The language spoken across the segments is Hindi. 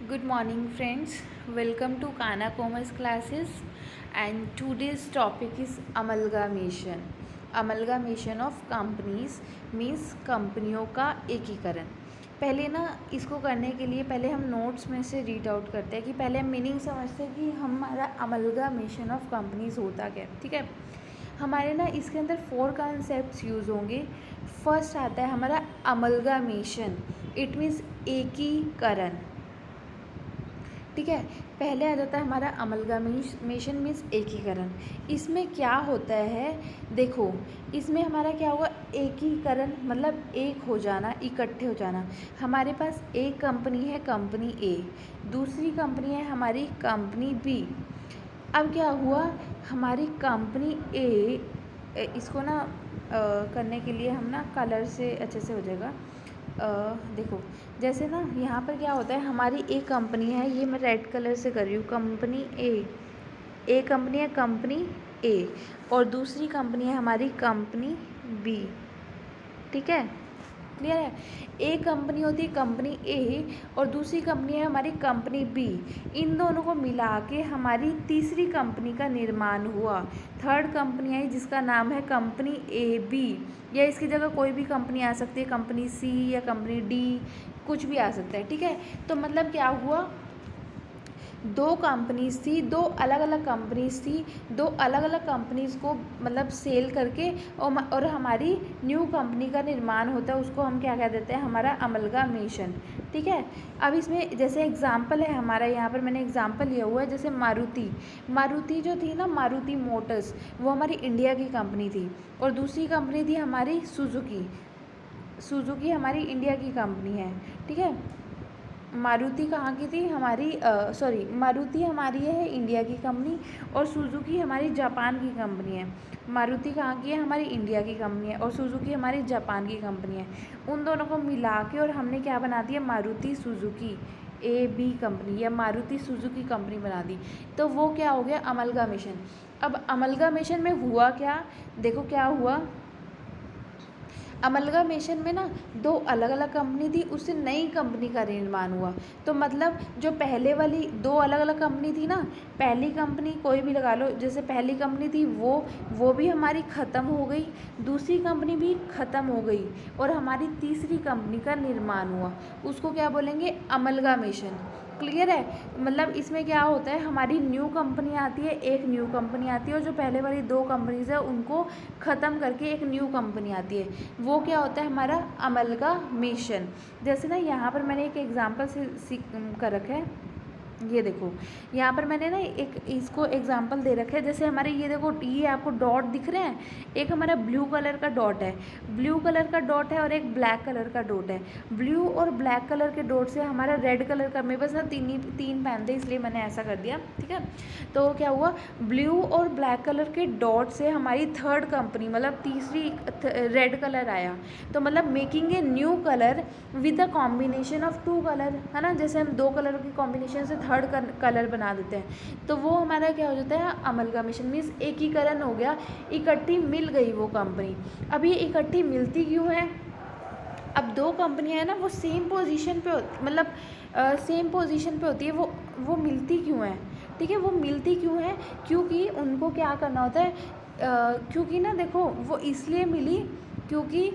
Good morning, friends. Welcome to Kana Commerce classes. And today's topic is amalgamation. Amalgamation of companies means कंपनियों का एकीकरण. पहले ना इसको करने के लिए पहले हम नोट्स में से रीड आउट करते हैं कि पहले हम मीनिंग समझते हैं कि हमारा अमलगामेशन ऑफ कंपनीज होता क्या है. ठीक है, हमारे ना इसके अंदर 4 कॉन्सेप्ट्स यूज़ होंगे. फर्स्ट आता है हमारा अमलगामेशन. इट मीन्स एकीकरण. ठीक है, पहले आ जाता है हमारा अमलगामेशन मीन्स एकीकरण. इसमें क्या होता है, देखो इसमें हमारा क्या होगा, एकीकरण मतलब एक हो जाना, इकट्ठे हो जाना. हमारे पास एक कंपनी है, कंपनी ए, दूसरी कंपनी है हमारी कंपनी बी. अब क्या हुआ, हमारी कंपनी ए, इसको ना करने के लिए हम ना कलर से अच्छे से हो जाएगा. देखो जैसे ना यहाँ पर क्या होता है, हमारी एक कंपनी है, ये मैं रेड कलर से कर रही हूँ, कंपनी ए कंपनी है, कंपनी ए, और दूसरी कंपनी है हमारी कंपनी बी. ठीक है, क्लियर है. एक कंपनी होती है कंपनी ए और दूसरी कंपनी है हमारी कंपनी बी. इन दोनों को मिला के हमारी तीसरी कंपनी का निर्माण हुआ. थर्ड कंपनी आई जिसका नाम है कंपनी ए बी, या इसकी जगह कोई भी कंपनी आ सकती है, कंपनी सी या कंपनी डी, कुछ भी आ सकता है. ठीक है, तो मतलब क्या हुआ, दो कंपनीज थी, दो अलग अलग कंपनीज थी, दो अलग अलग कंपनीज को मतलब सेल करके और हमारी न्यू कंपनी का निर्माण होता है, उसको हम क्या कह देते हैं, हमारा अमलगामेशन. ठीक है, अब इसमें जैसे एग्जांपल है हमारा, यहाँ पर मैंने एग्जांपल लिया हुआ है, जैसे मारुति जो थी ना, मारुति मोटर्स, वो हमारी इंडिया की कंपनी थी, और दूसरी कंपनी थी हमारी सुजुकी हमारी इंडिया की कंपनी है. ठीक है, मारुति कहाँ की थी, हमारी मारुति हमारी है इंडिया की कंपनी, और सुजुकी हमारी जापान की कंपनी है. मारुति कहाँ की है, हमारी इंडिया की कंपनी है, और सुजुकी हमारी जापान की कंपनी है. उन दोनों को मिला के और हमने क्या बना दिया, Maruti Suzuki A B company या मारुति सुजुकी कंपनी बना दी. तो वो क्या हो गया, अमलगामेशन. अब अमलगामेशन में हुआ क्या, देखो क्या हुआ, अमलगामेशन में ना दो अलग अलग कंपनी थी, उससे नई कंपनी का निर्माण हुआ. तो मतलब जो पहले वाली दो अलग अलग कंपनी थी ना, पहली कंपनी कोई भी लगा लो, जैसे पहली कंपनी थी वो भी हमारी ख़त्म हो गई, दूसरी कंपनी भी ख़त्म हो गई, और हमारी तीसरी कंपनी का निर्माण हुआ. उसको क्या बोलेंगे, अमलगामेशन. क्लियर है, मतलब इसमें क्या होता है, हमारी न्यू कंपनी आती है, एक न्यू कंपनी आती है, और जो पहले वाली दो कंपनीज है उनको ख़त्म करके एक न्यू कंपनी आती है, वो क्या होता है, हमारा अमलगामेशन. जैसे ना यहाँ पर मैंने एक एग्जांपल से कर रखा है, ये देखो यहाँ पर मैंने ना एक इसको एग्जांपल दे रखा है. जैसे हमारे ये देखो, ये आपको डॉट दिख रहे हैं, एक हमारा ब्लू कलर का डॉट है, और एक ब्लैक कलर का डॉट है. ब्लू और ब्लैक कलर के डॉट से हमारा रेड कलर का, मेरे पास ना तीन पेन थे इसलिए मैंने ऐसा कर दिया. ठीक है, तो क्या हुआ, ब्लू और ब्लैक कलर के डॉट से हमारी थर्ड कंपनी मतलब तीसरी रेड कलर आया. तो मतलब making a new colour with the combination of two colour, है ना, जैसे हम दो कलर के कॉम्बिनेशन से थर्ड कलर बना देते हैं, तो वो हमारा क्या हो जाता है, अमलगामेशन मीन्स एकीकरण हो गया, इकट्ठी मिल गई वो कंपनी. अब ये इकट्ठी मिलती क्यों है, अब दो कंपनियां हैं ना, वो सेम पोजीशन पे मतलब सेम पोजीशन पे होती है, वो मिलती क्यों है. ठीक है, वो मिलती क्यों है, क्योंकि उनको क्या करना होता है, क्योंकि ना देखो वो इसलिए मिली क्योंकि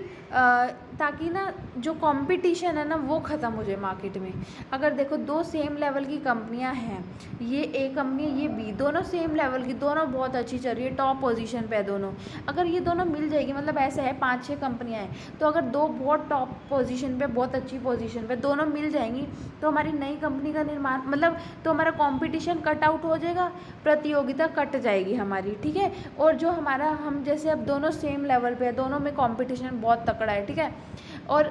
ताकि ना जो कंपटीशन है ना वो ख़त्म हो जाए मार्केट में. अगर देखो दो सेम लेवल की कंपनियां हैं, ये ए कंपनी ये बी, दोनों सेम लेवल की, दोनों बहुत अच्छी चल रही है, टॉप पोजीशन पे है दोनों. अगर ये दोनों मिल जाएगी, मतलब ऐसे है 5-6 कंपनियां हैं, तो अगर दो बहुत टॉप पोजीशन पे, बहुत अच्छी पोजीशन पे दोनों मिल जाएंगी, तो हमारी नई कंपनी का निर्माण मतलब, तो हमारा कंपटीशन कट आउट हो जाएगा, प्रतियोगिता कट जाएगी हमारी. ठीक है, और जो हमारा हम जैसे अब दोनों सेम लेवल पे है, दोनों में कंपटीशन बहुत तकड़ा है. ठीक है, और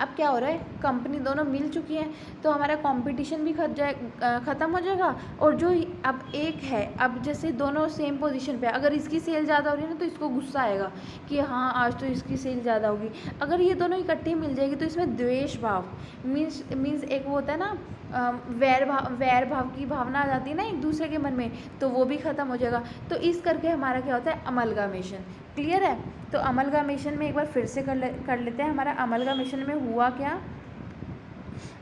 अब क्या हो रहा है, कंपनी दोनों मिल चुकी हैं, तो हमारा कंपटीशन भी ख़त्म हो जाएगा. और जो अब एक है, अब जैसे दोनों सेम पोजीशन पे, अगर इसकी सेल ज़्यादा हो रही है ना, तो इसको गुस्सा आएगा कि हाँ आज तो इसकी सेल ज़्यादा होगी. अगर ये दोनों इकट्ठी मिल जाएगी तो इसमें द्वेष भाव मीन्स एक वो होता है ना, वैर भाव की भावना आ जाती है ना एक दूसरे के मन में, तो वो भी ख़त्म हो जाएगा. तो इस करके हमारा क्या होता है, अमलगामेशन. क्लियर है, तो अमलगामेशन में एक बार फिर से कर लेते हैं. हमारा अमलगामेशन में हुआ क्या,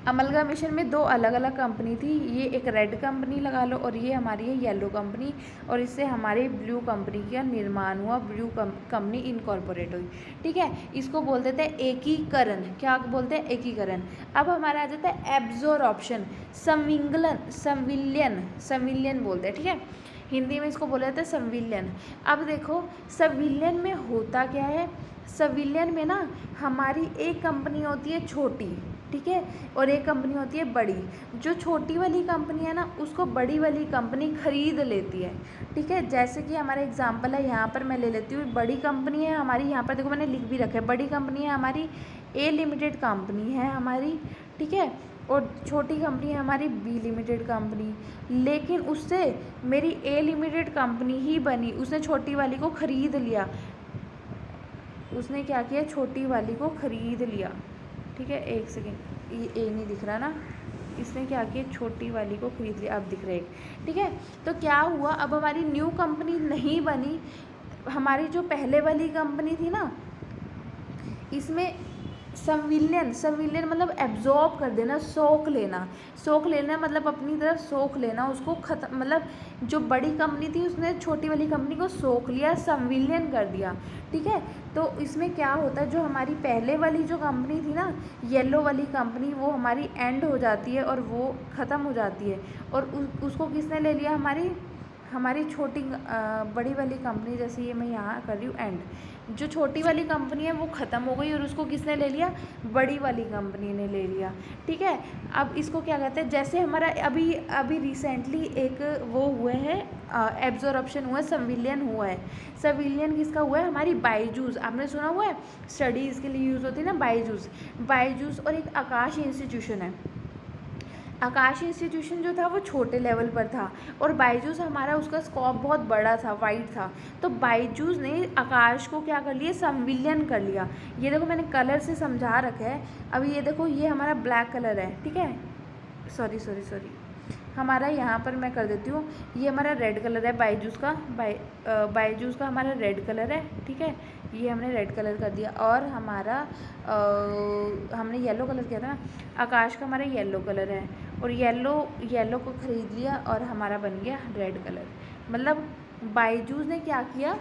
अमलगामेशन में 2 अलग अलग कंपनी थी, ये एक रेड कंपनी लगा लो और ये हमारी है येलो कंपनी, और इससे हमारी ब्लू कंपनी का निर्माण हुआ, ब्लू कंपनी इनकॉर्पोरेट हुई। ठीक है, इसको बोलते थे एकीकरण। क्या बोलते हैं? एकीकरण। अब हमारा आ जाता है एब्जॉर्प्शन, संविलियन बोलते हैं। ठीक है, हिंदी में इसको बोला जाता है संविलियन। अब देखो संविलियन में होता क्या है, संविलियन में ना हमारी एक कंपनी होती है छोटी, ठीक है, और एक कंपनी होती है बड़ी। जो छोटी वाली कंपनी है ना उसको बड़ी वाली कंपनी खरीद लेती है। ठीक है, जैसे कि हमारा एग्जांपल है, यहाँ पर मैं ले लेती हूँ, बड़ी कंपनी है हमारी, यहाँ पर देखो मैंने लिख भी रखा है, बड़ी कंपनी है हमारी ए लिमिटेड कंपनी है हमारी, ठीक है, और छोटी कंपनी है हमारी बी लिमिटेड कंपनी। लेकिन उससे मेरी ए लिमिटेड कंपनी ही बनी, उसने छोटी वाली को ख़रीद लिया। उसने क्या किया? छोटी वाली को ख़रीद लिया। ठीक है, एक सेकेंड, ये ए नहीं दिख रहा ना, इसने क्या किया? छोटी वाली को खरीद लिया। अब दिख रहा है। ठीक है, तो क्या हुआ, अब हमारी न्यू कंपनी नहीं बनी, हमारी जो पहले वाली कंपनी थी ना, इसमें संविलियन मतलब एब्जॉर्ब कर देना, सोख लेना मतलब अपनी तरफ सोख लेना, उसको खत्म, मतलब जो बड़ी कंपनी थी उसने छोटी वाली कंपनी को सोख लिया, संविलियन कर दिया। ठीक है, तो इसमें क्या होता है, जो हमारी पहले वाली जो कंपनी थी ना, येलो वाली कंपनी, वो हमारी एंड हो जाती है और वो ख़त्म हो जाती है, और उसको किसने ले लिया? हमारी छोटी बड़ी वाली कंपनी, जैसे ये मैं यहाँ कर रही हूँ एंड, जो छोटी वाली कंपनी है वो ख़त्म हो गई और उसको किसने ले लिया? बड़ी वाली कंपनी ने ले लिया। ठीक है, अब इसको क्या कहते हैं, जैसे हमारा अभी रिसेंटली एक वो हुए हैं, एब्जॉर्प्शन हुआ है, संविलियन हुआ है। संविलियन किसका हुआ है? हमारी बायजूस, आपने सुना हुआ है, स्टडीज़ के लिए यूज़ होती है ना बायजूस और एक आकाश इंस्टीट्यूशन है। आकाश इंस्टीट्यूशन जो था वो छोटे लेवल पर था, और बायजूस हमारा उसका स्कोप बहुत बड़ा था, वाइड था। तो बायजूस ने आकाश को क्या कर लिया? संविलियन कर लिया। ये देखो मैंने कलर से समझा रखा है। अभी ये देखो, ये हमारा ब्लैक कलर है, ठीक है, सॉरी हमारा यहाँ पर मैं कर देती हूँ, ये हमारा रेड कलर है बायजूस का हमारा रेड कलर है। ठीक है, ये हमने रेड कलर कर दिया, और हमारा हमने येलो कलर किया था ना, आकाश का हमारा येलो कलर है, और येलो को ख़रीद लिया और हमारा बन गया रेड कलर। मतलब बायजूस ने क्या किया?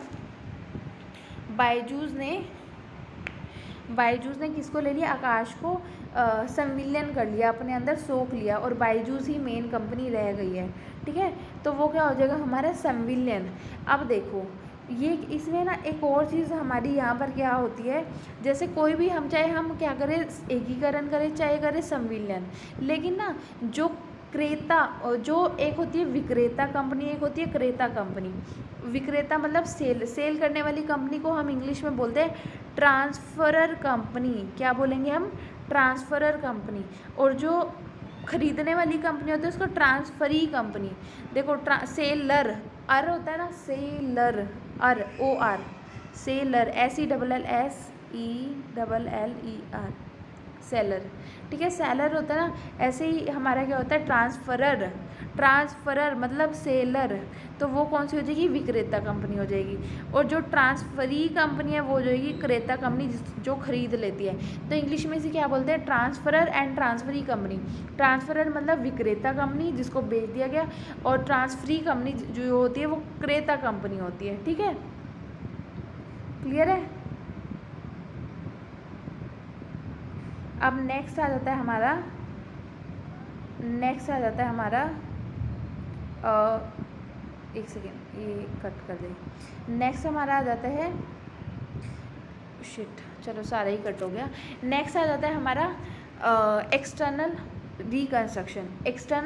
बायजूस ने किसको ले लिया? आकाश को संविलियन कर लिया, अपने अंदर सोख लिया, और बायजूस ही मेन कंपनी रह गई है। ठीक है, तो वो क्या हो जाएगा? हमारा संविलियन। अब देखो, ये इसमें ना एक और चीज़ हमारी यहाँ पर क्या होती है, जैसे कोई भी चाहे हम क्या करें, एकीकरण करें चाहे करें संविलियन, लेकिन ना जो क्रेता, जो एक होती है विक्रेता कंपनी, एक होती है क्रेता कंपनी। विक्रेता मतलब सेल करने वाली कंपनी को हम इंग्लिश में बोलते हैं ट्रांसफरर कंपनी। क्या बोलेंगे हम? Transferor company. और जो खरीदने वाली कंपनी होती है उसको ट्रांसफरी कंपनी। देखो सेलर, अर होता है ना, seller, OR, seller, SELLER, seller. ठीक है, सेलर होता है ना, ऐसे ही हमारा क्या होता है? ट्रांसफरर मतलब सेलर, तो वो कौन सी हो जाएगी? विक्रेता कंपनी हो जाएगी। और जो ट्रांसफरी कंपनी है वो हो जाएगी क्रेता कंपनी, जो खरीद लेती है। तो इंग्लिश में इसे क्या बोलते हैं? Transferor and transferee company. Transferor मतलब विक्रेता कंपनी जिसको बेच दिया गया, और ट्रांसफरी कंपनी जो होती है वो क्रेता कंपनी होती है। ठीक है, क्लियर है? अब नेक्स्ट आ जाता है हमारा एक सेकेंड, ये कट कर दे। नेक्स्ट हमारा आ जाता है, शिट, चलो सारा ही कट हो गया। नेक्स्ट आ जाता है हमारा एक्सटर्नल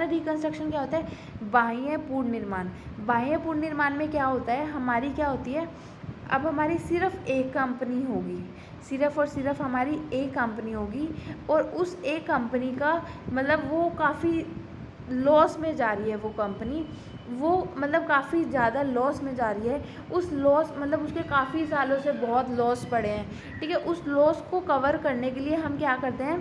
रिकंस्ट्रक्शन क्या होता है? बाह्य पूर्ण निर्माण में क्या होता है? हमारी क्या होती है, अब हमारी सिर्फ एक कंपनी होगी, सिर्फ और सिर्फ हमारी एक कंपनी होगी, और उस एक कंपनी का मतलब वो काफ़ी लॉस में जा रही है, वो कंपनी वो मतलब काफ़ी ज़्यादा लॉस में जा रही है। उस लॉस मतलब उसके काफ़ी सालों से बहुत लॉस पड़े हैं। ठीक है, उस लॉस को कवर करने के लिए हम क्या करते हैं?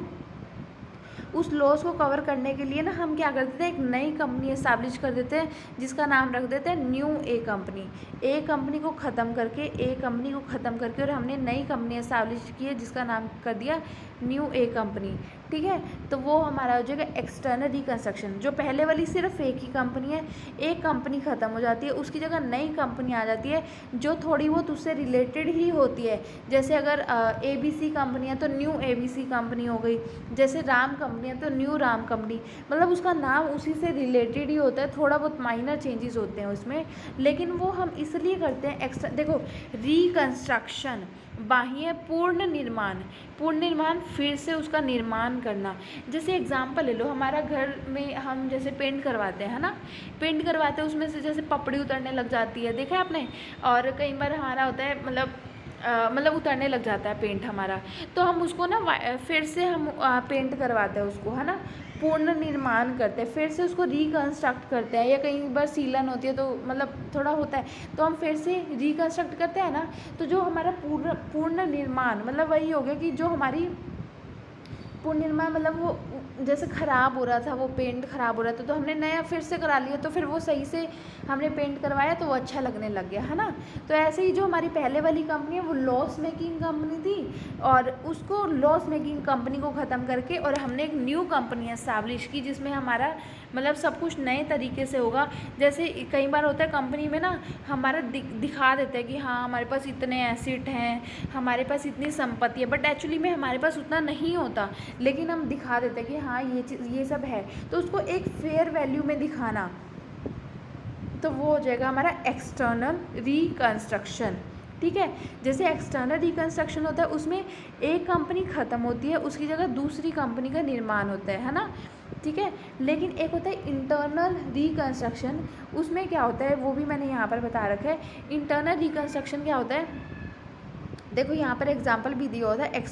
उस लॉस को कवर करने के लिए ना हम क्या कर देते हैं, एक नई कंपनी एस्टैब्लिश कर देते हैं जिसका नाम रख देते हैं न्यू ए कंपनी। ए कंपनी को ख़त्म करके और हमने नई कंपनी एस्टैब्लिश की है जिसका नाम कर दिया न्यू ए कंपनी। ठीक है, तो वो हमारा हो जाएगा एक्सटर्नल रिकंस्ट्रक्शन। जो पहले वाली सिर्फ एक ही कंपनी है, एक कंपनी ख़त्म हो जाती है, उसकी जगह नई कंपनी आ जाती है जो थोड़ी बहुत उससे रिलेटेड ही होती है। जैसे अगर ABC कंपनी है तो न्यू ABC कंपनी हो गई, जैसे राम कंपनी है तो न्यू राम कंपनी, मतलब उसका नाम उसी से रिलेटेड ही होता है, थोड़ा बहुत माइनर चेंजेस होते हैं उसमें, लेकिन वो हम इसलिए करते हैं देखो रिकंस्ट्रक्शन, बाह्य पूर्ण निर्माण फिर से उसका निर्माण करना। जैसे एग्जांपल ले लो, हमारा घर में हम जैसे पेंट करवाते हैं, है ना, पेंट करवाते हैं, उसमें से जैसे पपड़ी उतरने लग जाती है, देखा है आपने, और कई बार हमारा होता है मतलब उतरने लग जाता है पेंट हमारा, तो हम उसको ना फिर से हम पेंट करवाते हैं उसको, है ना, पूर्ण निर्माण करते हैं, फिर से उसको रिकंस्ट्रक्ट करते हैं, या कई बार सीलन होती है तो मतलब थोड़ा होता है तो हम फिर से रिकंस्ट्रक्ट करते हैं ना। तो जो हमारा पूर्ण निर्माण मतलब वही हो गया कि जो हमारी पूर्ण निर्माण मतलब वो जैसे ख़राब हो रहा था, वो पेंट ख़राब हो रहा था तो हमने नया फिर से करा लिया, तो फिर वो सही से हमने पेंट करवाया तो वो अच्छा लगने लग गया, है ना। तो ऐसे ही जो हमारी पहले वाली कंपनी है वो लॉस मेकिंग कंपनी थी, और उसको लॉस मेकिंग कंपनी को ख़त्म करके और हमने एक न्यू कंपनी एस्टैब्लिश की जिसमें हमारा मतलब सब कुछ नए तरीके से होगा। जैसे कई बार होता है कंपनी में ना हमारा दिखा देता है कि हाँ हमारे पास इतने एसेट हैं, हमारे पास इतनी संपत्ति है, बट एक्चुअली में हमारे पास उतना नहीं होता, लेकिन हम दिखा देते हैं कि हाँ ये चीज़ ये सब है, तो उसको एक फेयर वैल्यू में दिखाना, तो वो हो जाएगा हमारा एक्सटर्नल रिकंस्ट्रक्शन। ठीक है, जैसे एक्सटर्नल रिकंस्ट्रक्शन होता है उसमें एक कंपनी ख़त्म होती है, उसकी जगह दूसरी कंपनी का निर्माण होता है ना। ठीक है, लेकिन एक होता है इंटरनल रिकंस्ट्रक्शन, उसमें क्या होता है वो भी मैंने यहाँ पर बता रखा है। इंटरनल रिकंस्ट्रक्शन क्या होता है, देखो यहाँ पर एग्जाम्पल भी दिया होता है।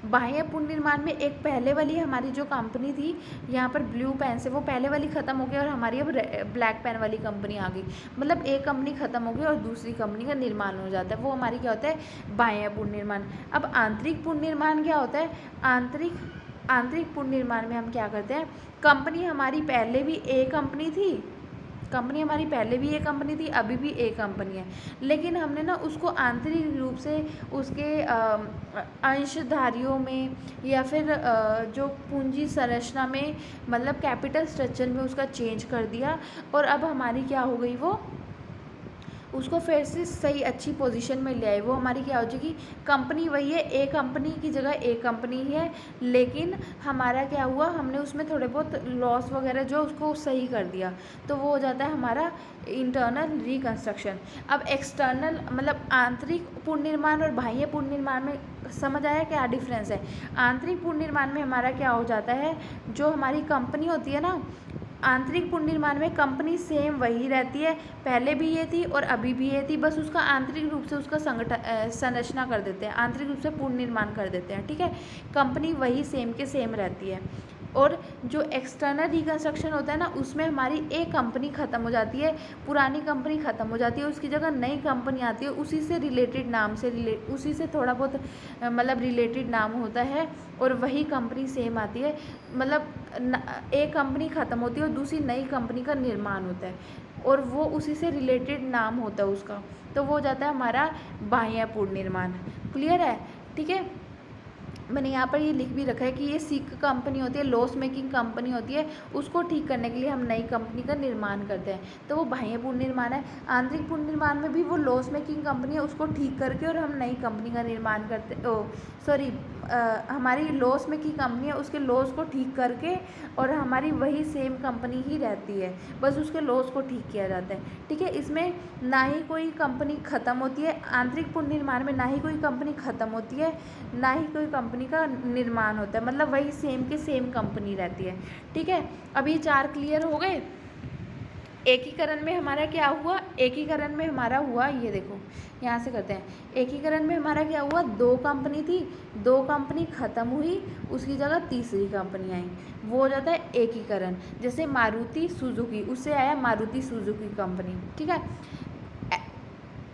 बाह्य पुनर्निर्माण में एक पहले वाली हमारी जो कंपनी थी यहाँ पर ब्लू पेन से, वो पहले वाली ख़त्म हो गई और हमारी अब ब्लैक पेन वाली कंपनी आ गई, मतलब एक कंपनी ख़त्म हो गई और दूसरी कंपनी का निर्माण हो जाता है, वो हमारी क्या होता है बाह्य पुनर्निर्माण। अब आंतरिक पुनर्निर्माण क्या होता है, आंतरिक पुनर्निर्माण में हम क्या करते हैं, कंपनी हमारी पहले भी एक कंपनी थी, कंपनी हमारी पहले भी एक कंपनी थी, अभी भी एक कंपनी है, लेकिन हमने ना उसको आंतरिक रूप से उसके अंशधारियों में या फिर जो पूंजी संरचना में मतलब कैपिटल स्ट्रक्चर में उसका चेंज कर दिया, और अब हमारी क्या हो गई, वो उसको फिर से सही अच्छी पोजीशन में ले आए। वो हमारी क्या हो जाएगी, कंपनी वही है, एक कंपनी की जगह एक कंपनी ही है, लेकिन हमारा क्या हुआ, हमने उसमें थोड़े बहुत लॉस वगैरह जो उसको सही कर दिया, तो वो हो जाता है हमारा इंटरनल रिकंस्ट्रक्शन। अब एक्सटर्नल मतलब आंतरिक पुनर्निर्माण और बाह्य पुनर्निर्माण में समझ आया क्या डिफरेंस है। आंतरिक पुनर्निर्माण में हमारा क्या हो जाता है, जो हमारी कंपनी होती है ना, आंतरिक पुनर्निर्माण में कंपनी सेम वही रहती है, पहले भी ये थी और अभी भी ये थी, बस उसका आंतरिक रूप से उसका संरचना कर देते हैं, आंतरिक रूप से पुनर्निर्माण कर देते हैं। ठीक है, कंपनी वही सेम के सेम रहती है। और जो एक्सटर्नल रिकंस्ट्रक्शन होता है ना, उसमें हमारी एक कंपनी ख़त्म हो जाती है, पुरानी कंपनी ख़त्म हो जाती है, उसकी जगह नई कंपनी आती है, उसी से रिलेटेड नाम से उसी से थोड़ा बहुत मतलब रिलेटेड नाम होता है, और वही कंपनी सेम आती है, मतलब एक कंपनी ख़त्म होती है और दूसरी नई कंपनी का निर्माण होता है, और वो उसी से रिलेटेड नाम होता है उसका, तो वो हो जाता है हमारा बाह्य पुनर्निर्माण। क्लियर है, ठीक है। मैंने यहाँ पर ये लिख भी रखा है कि ये सिक कंपनी होती है, लॉस मेकिंग कंपनी होती है, उसको ठीक करने के लिए हम नई कंपनी का निर्माण करते हैं, तो वो बाह्य पुनर्निर्माण है। आंतरिक पुनर्निर्माण में भी वो लॉस मेकिंग कंपनी है, उसको ठीक करके और हम नई कंपनी का निर्माण करते हमारी लॉस मेकिंग कंपनी है, उसके लॉस को ठीक करके और हमारी वही सेम कंपनी ही रहती है, बस उसके लॉस को ठीक किया जाता है। ठीक है, इसमें ना ही कोई कंपनी ख़त्म होती है, आंतरिक पुनर्निर्माण में ना ही कोई कंपनी ख़त्म होती है, ना ही कोई कंपनी का निर्माण होता है, मतलब वही सेम के सेम कंपनी रहती है। ठीक है, अब ये 4 क्लियर हो गए। एकीकरण में हमारा क्या हुआ, एकीकरण में हमारा हुआ, ये देखो यहाँ से करते हैं, एकीकरण में हमारा क्या हुआ, 2 कंपनी थी, 2 कंपनी ख़त्म हुई, उसकी जगह तीसरी कंपनी आई, वो हो जाता है एकीकरण। जैसे मारुति सुजुकी, उससे आया मारुति सुजुकी कंपनी। ठीक है,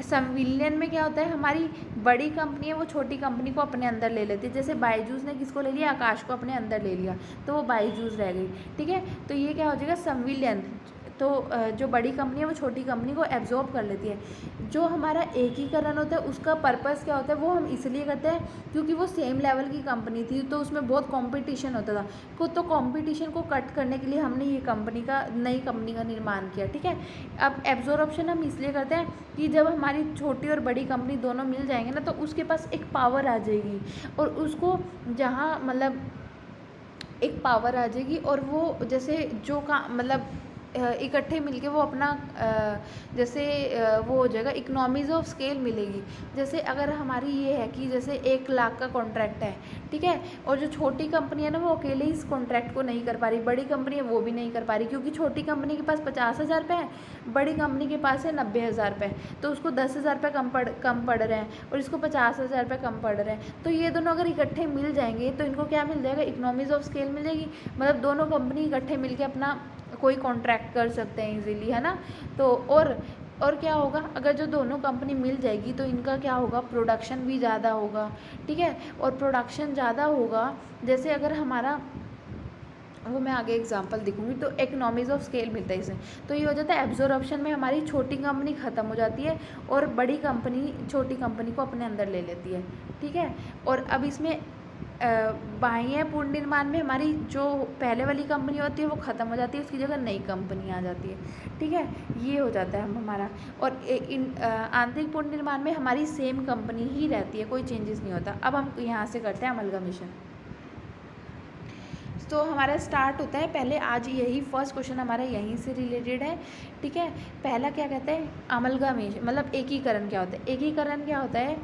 संविलियन में क्या होता है, हमारी बड़ी कंपनी है वो छोटी कंपनी को अपने अंदर ले लेती है। जैसे बायजूस ने किसको ले लिया, आकाश को अपने अंदर ले लिया, तो वो बायजूस रह गई। ठीक है, तो ये क्या हो जाएगा, संविलियन। तो जो बड़ी कंपनी है वो छोटी कंपनी को एब्जॉर्ब कर लेती है। जो हमारा एकीकरण होता है उसका पर्पस क्या होता है, वो हम इसलिए करते हैं क्योंकि वो सेम लेवल की कंपनी थी, तो उसमें बहुत कंपटीशन होता था। तो कंपटीशन को कट करने के लिए हमने ये नई कंपनी का निर्माण किया। ठीक है, अब एब्जॉर्प्शन हम इसलिए करते हैं कि जब हमारी छोटी और बड़ी कंपनी दोनों मिल जाएंगे ना, तो उसके पास एक पावर आ जाएगी, और उसको जहाँ मतलब एक पावर आ जाएगी, और वो जैसे जो का मतलब इकट्ठे मिलके वो अपना जैसे वो हो जाएगा, इकोनॉमीज़ ऑफ स्केल मिलेगी। जैसे अगर हमारी ये है कि जैसे 1 लाख का कॉन्ट्रैक्ट है, ठीक है, और जो छोटी कंपनी है ना वो अकेले इस कॉन्ट्रैक्ट को नहीं कर पा रही, बड़ी कंपनी है वो भी नहीं कर पा रही, क्योंकि छोटी कंपनी के पास 50,000 रुपये है, बड़ी कंपनी के पास है 90,000 रुपये, तो उसको 10,000 रुपये कम पड़ रहे हैं और इसको 50,000 रुपये कम पड़ रहे हैं। तो ये दोनों अगर इकट्ठे मिल जाएंगे तो इनको क्या मिल जाएगा, इकोनॉमीज़ ऑफ स्केल मिल जाएगी। मतलब दोनों कंपनी इकट्ठे मिल अपना कोई कॉन्ट्रैक्ट कर सकते हैं इजीली, है ना। तो और क्या होगा, अगर जो दोनों कंपनी मिल जाएगी तो इनका क्या होगा, प्रोडक्शन भी ज़्यादा होगा। ठीक है, और प्रोडक्शन ज़्यादा होगा, जैसे अगर हमारा वो मैं आगे एग्जांपल दिखूंगी, तो इकोनॉमीज़ ऑफ स्केल मिलता है इससे। तो ये हो जाता है एब्जॉर्प्शन में हमारी छोटी कंपनी ख़त्म हो जाती है और बड़ी कंपनी छोटी कंपनी को अपने अंदर ले लेती है। ठीक है, और अब इसमें बाह्य पूर्ण निर्माण में हमारी जो पहले वाली कंपनी होती है वो ख़त्म हो जाती है, उसकी जगह नई कंपनी आ जाती है। ठीक है, ये हो जाता है हमारा। और आंतरिक पूर्ण निर्माण में हमारी सेम कंपनी ही रहती है, कोई चेंजेस नहीं होता। अब हम यहाँ से करते हैं अमलगमेशन। तो हमारा स्टार्ट होता है पहले, आज यही फर्स्ट क्वेश्चन हमारा यहीं से रिलेटेड है। ठीक है, पहला क्या कहते हैं, अमलगमेशन मतलब एकीकरण क्या होता है। एकीकरण क्या होता है,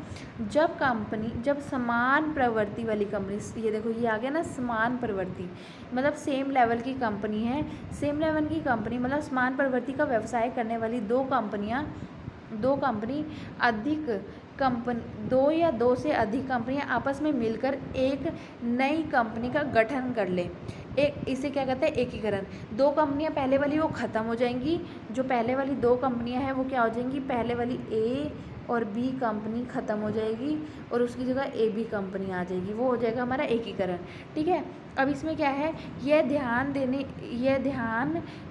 जब समान प्रवृत्ति वाली कंपनी, ये देखो ये आ गया ना, समान प्रवृत्ति मतलब सेम लेवल की कंपनी है, सेम लेवल की कंपनी मतलब समान प्रवृत्ति का व्यवसाय करने वाली दो कंपनी दो या दो से अधिक कंपनियां आपस में मिलकर एक नई कंपनी का गठन कर ले, इसे क्या कहते हैं, एकीकरण। दो कंपनियां पहले वाली वो ख़त्म हो जाएंगी, जो पहले वाली दो कंपनियां हैं वो क्या हो जाएंगी, पहले वाली ए और बी कंपनी ख़त्म हो जाएगी और उसकी जगह ए बी कंपनी आ जाएगी, वो हो जाएगा हमारा एकीकरण। ठीक है, अब इसमें क्या है, यह ध्यान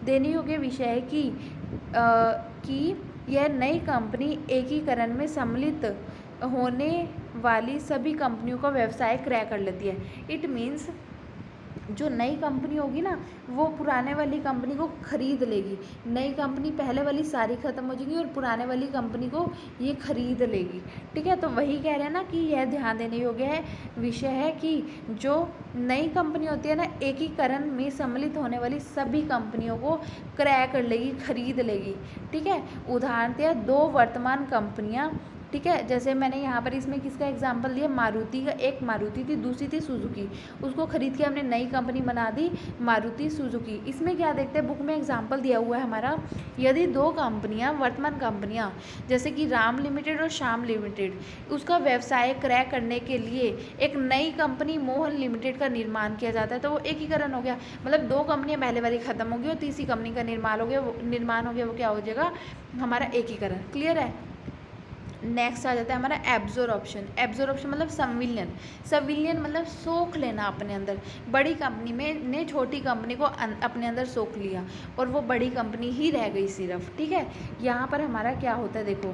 देने योग्य विषय है कि यह नई कंपनी एकीकरण में सम्मिलित होने वाली सभी कंपनियों का व्यवसाय क्रय कर लेती है। इट मीन्स जो नई कंपनी होगी ना वो पुराने वाली कंपनी को खरीद लेगी, नई कंपनी पहले वाली सारी ख़त्म हो जाएगी और पुराने वाली कंपनी को ये खरीद लेगी। ठीक है, तो वही कह रहे हैं ना कि यह ध्यान देने योग्य है विषय है कि जो नई कंपनी होती है ना, एकीकरण में सम्मिलित होने वाली सभी कंपनियों को क्रय कर लेगी, खरीद लेगी। ठीक है, उदाहरण दिया दो वर्तमान कंपनियाँ, ठीक है, जैसे मैंने यहाँ पर इसमें किसका एग्जांपल दिया, मारुति का, एक मारुति थी दूसरी थी सुजुकी, उसको खरीद के हमने नई कंपनी बना दी मारुति सुजुकी। इसमें क्या देखते हैं, बुक में एग्जांपल दिया हुआ है हमारा, यदि दो कंपनियाँ वर्तमान कंपनियाँ जैसे कि राम लिमिटेड और श्याम लिमिटेड, उसका व्यवसाय क्रय करने के लिए एक नई कंपनी मोहन लिमिटेड का निर्माण किया जाता है, तो वो एकीकरण हो गया। मतलब दो कंपनियाँ पहले वाली ख़त्म हो गई और तीसरी कंपनी का निर्माण हो गया, वो क्या हो जाएगा, हमारा एकीकरण। क्लियर है। नेक्स्ट आ जाता है हमारा एब्जॉर्प्शन मतलब संविलियन मतलब सोख लेना अपने अंदर। बड़ी कंपनी में ने छोटी कंपनी को अपने अंदर सोख लिया और वो बड़ी कंपनी ही रह गई सिर्फ। ठीक है, यहाँ पर हमारा क्या होता है, देखो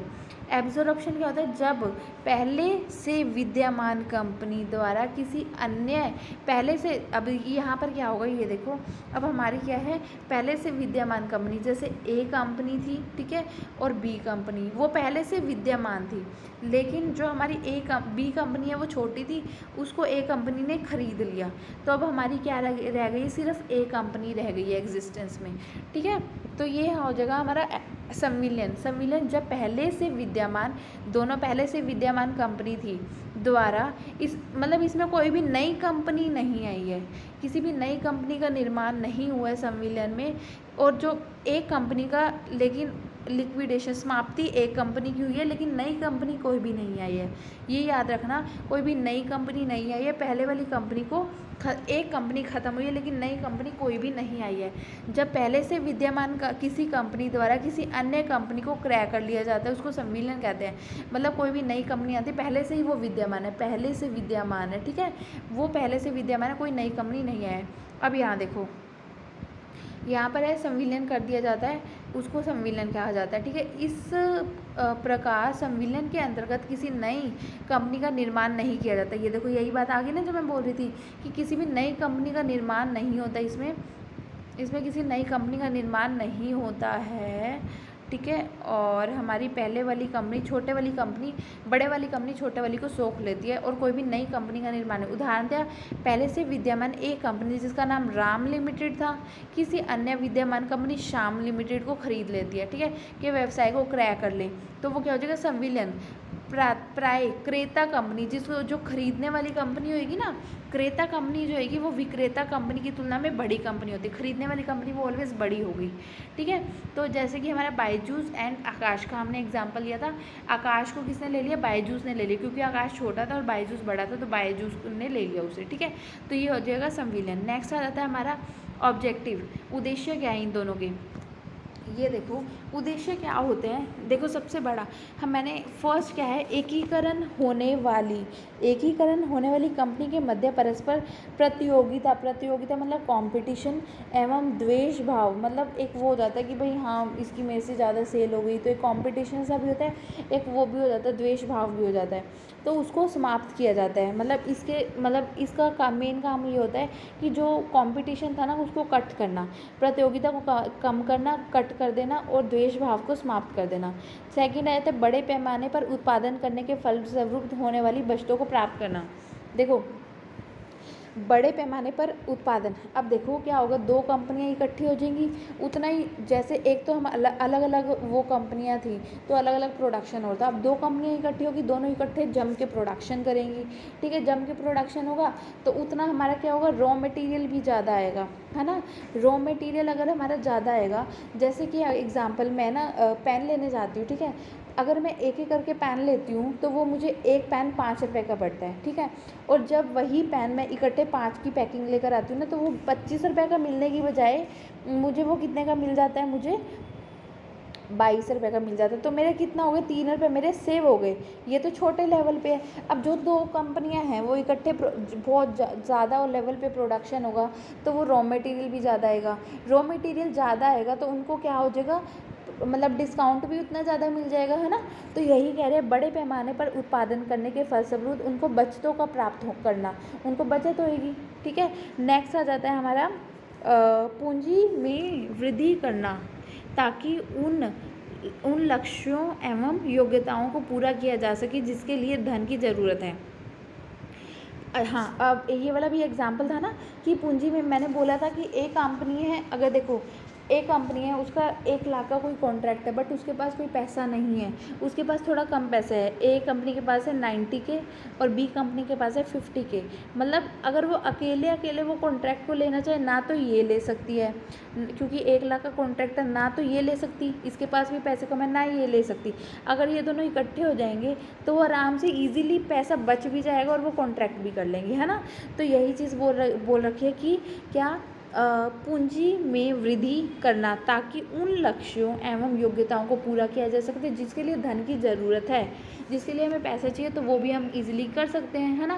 एब्जॉर्प्शन क्या होता है, जब पहले से विद्यमान कंपनी द्वारा किसी अन्य पहले से, अब यहाँ पर क्या होगा ये देखो, अब हमारी क्या है, पहले से विद्यमान कंपनी, जैसे ए कंपनी थी, ठीक है, और बी कंपनी वो पहले से विद्यमान थी, लेकिन जो हमारी बी कंपनी है वो छोटी थी, उसको ए कंपनी ने खरीद लिया, तो अब हमारी क्या रह गई, सिर्फ ए कंपनी रह गई है एग्जिस्टेंस में। ठीक है, तो ये हो जाएगा हमारा संविलियन जब पहले से विद्यमान, दोनों पहले से विद्यमान कंपनी थी द्वारा, मतलब इसमें कोई भी नई कंपनी नहीं आई है, किसी भी नई कंपनी का निर्माण नहीं हुआ है संविलियन में, और जो एक कंपनी का लेकिन लिक्विडेशन समाप्ति एक कंपनी की हुई है, लेकिन नई कंपनी कोई भी नहीं आई है। ये याद रखना, कोई भी नई कंपनी नहीं आई है। पहले वाली कंपनी को एक कंपनी ख़त्म हुई है, लेकिन नई कंपनी कोई भी नहीं आई है। जब पहले से विद्यमान किसी कंपनी द्वारा किसी अन्य कंपनी को क्रय कर लिया जाता है, उसको संविलियन कहते हैं। मतलब कोई भी नई कंपनी आती है, पहले से ही वो विद्यमान है, पहले से विद्यमान है, ठीक है, वो पहले से विद्यमान है, कोई नई कंपनी नहीं है। अब यहाँ देखो, यहाँ पर है संविलियन कर दिया जाता है, उसको संविलियन कहा जाता है, ठीक है। इस प्रकार संविलियन के अंतर्गत किसी नई कंपनी का निर्माण नहीं किया जाता। ये देखो, यही बात आ गई ना जो मैं बोल रही थी कि किसी भी नई कंपनी का निर्माण नहीं होता, इसमें किसी नई कंपनी का निर्माण नहीं होता है, ठीक है। और हमारी पहले वाली कंपनी छोटे वाली कंपनी बड़े वाली कंपनी छोटे वाली को सोख लेती है और कोई भी नई कंपनी का निर्माण है। उदाहरणतः पहले से विद्यमान एक कंपनी जिसका नाम राम लिमिटेड था, किसी अन्य विद्यमान कंपनी श्याम लिमिटेड को खरीद लेती है, ठीक है, कि व्यवसाय को क्रय कर ले, तो वो क्या हो जाएगा, संविलियन। प्राय क्रेता कंपनी, जिसको जो खरीदने वाली कंपनी होगी ना, क्रेता कंपनी जो होगी वो विक्रेता कंपनी की तुलना में बड़ी कंपनी होती है। खरीदने वाली कंपनी वो ऑलवेज बड़ी होगी, ठीक है। तो जैसे कि हमारा बायजूस एंड आकाश का हमने एग्जांपल लिया था। आकाश को किसने ले लिया, बायजूस ने ले लिया, क्योंकि आकाश छोटा था और बायजूस बड़ा था, तो बायजूस ने ले लिया उसे, ठीक है। तो ये हो जाएगा संविलियन। नेक्स्ट आ जाता है हमारा ऑब्जेक्टिव, उद्देश्य क्या है इन दोनों के। ये देखो, उद्देश्य क्या होते हैं, देखो सबसे बड़ा मैंने फर्स्ट क्या है, एकीकरण होने वाली कंपनी के मध्य परस्पर प्रतियोगिता मतलब कंपटीशन एवं द्वेष भाव, मतलब एक वो हो जाता है कि भाई हाँ इसकी मेरे से ज़्यादा सेल हो गई, तो एक कंपटीशन सा भी होता है, एक वो भी हो जाता है, द्वेष भाव भी हो जाता है, तो उसको समाप्त किया जाता है। मतलब इसका मेन काम ये होता है कि जो कंपटीशन था ना उसको कट करना, प्रतियोगिता को कम करना, कट कर देना और द्वेष भाव को समाप्त कर देना। सेकंड आया था बड़े पैमाने पर उत्पादन करने के फलस्वरूप होने वाली बचतों को प्राप्त करना। देखो, बड़े पैमाने पर उत्पादन, अब देखो क्या होगा, दो कंपनियां इकट्ठी हो जाएंगी, उतना ही जैसे एक तो हम अलग अलग वो कंपनियां थी तो अलग अलग प्रोडक्शन होता, अब दो कंपनियां इकट्ठी होगी, दोनों इकट्ठे जम के प्रोडक्शन करेंगी, ठीक है। जम के प्रोडक्शन होगा तो उतना हमारा क्या होगा, रॉ मटेरियल भी ज़्यादा आएगा, है ना। रॉ मटेरियल अगर हमारा ज़्यादा आएगा, जैसे कि एग्जाम्पल मैं ना पेन लेने जाती हूँ, ठीक है, अगर मैं एक एक करके पेन लेती हूँ तो वो मुझे एक पेन 5 रुपये का पड़ता है, ठीक है। और जब वही पेन मैं इकट्ठे 5 की पैकिंग लेकर आती हूँ ना, तो वो 25 रुपये का मिलने की बजाय मुझे वो कितने का मिल जाता है, मुझे 22 रुपये का मिल जाता है। तो मेरे कितना हो गया, 3 रुपये मेरे सेव हो गए। ये तो छोटे लेवल पे है। अब जो दो कंपनियां हैं वो इकट्ठे बहुत ज़्यादा लेवल पे प्रोडक्शन होगा तो वो रॉ मटेरियल भी ज़्यादा आएगा। रॉ मटेरियल ज़्यादा आएगा तो उनको क्या हो जाएगा, मतलब डिस्काउंट भी उतना ज़्यादा मिल जाएगा, है ना। तो यही कह रहे हैं, बड़े पैमाने पर उत्पादन करने के फलस्वरूप उनको बचतों का प्राप्त करना, उनको बचत होएगी, ठीक है। नेक्स्ट आ जाता है हमारा पूंजी में वृद्धि करना, ताकि उन लक्ष्यों एवं योग्यताओं को पूरा किया जा सके जिसके लिए धन की ज़रूरत है। हाँ, अब ये वाला भी एग्जाम्पल था ना कि पूंजी में मैंने बोला था कि एक कंपनी है, अगर देखो एक कंपनी है, उसका 1 लाख का कोई कॉन्ट्रैक्ट है, बट उसके पास कोई पैसा नहीं है, उसके पास थोड़ा कम पैसे है। ए कंपनी के पास है 90 के और बी कंपनी के पास है 50 के। मतलब अगर वो अकेले वो कॉन्ट्रैक्ट को लेना चाहे ना तो ये ले सकती है, क्योंकि 1 लाख का कॉन्ट्रैक्ट है, ना तो ये ले सकती, इसके पास भी पैसे कम है, ना ये ले सकती। अगर ये दोनों इकट्ठे हो जाएंगे तो वो आराम से ईजिली पैसा बच भी जाएगा और वो कॉन्ट्रैक्ट भी कर लेंगे, है ना। तो यही चीज़ बोल रखी है कि क्या, पूंजी में वृद्धि करना, ताकि उन लक्ष्यों एवं योग्यताओं को पूरा किया जा सके जिसके लिए धन की ज़रूरत है, जिसके लिए हमें पैसा चाहिए, तो वो भी हम इजीली कर सकते हैं, है ना।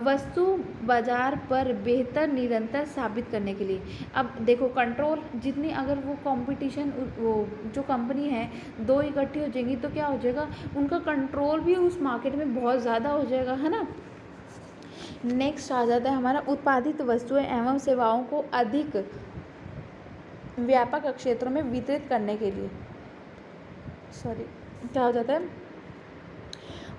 वस्तु बाजार पर बेहतर निरंतर साबित करने के लिए, अब देखो कंट्रोल, जितनी अगर वो कंपटीशन, वो जो कंपनी है दो इकट्ठी हो जाएंगी तो क्या हो जाएगा, उनका कंट्रोल भी उस मार्केट में बहुत ज़्यादा हो जाएगा, है ना। नेक्स्ट आ जाता है हमारा उत्पादित वस्तुएं एवं सेवाओं को अधिक व्यापक क्षेत्रों में वितरित करने के लिए, क्या हो जाता है,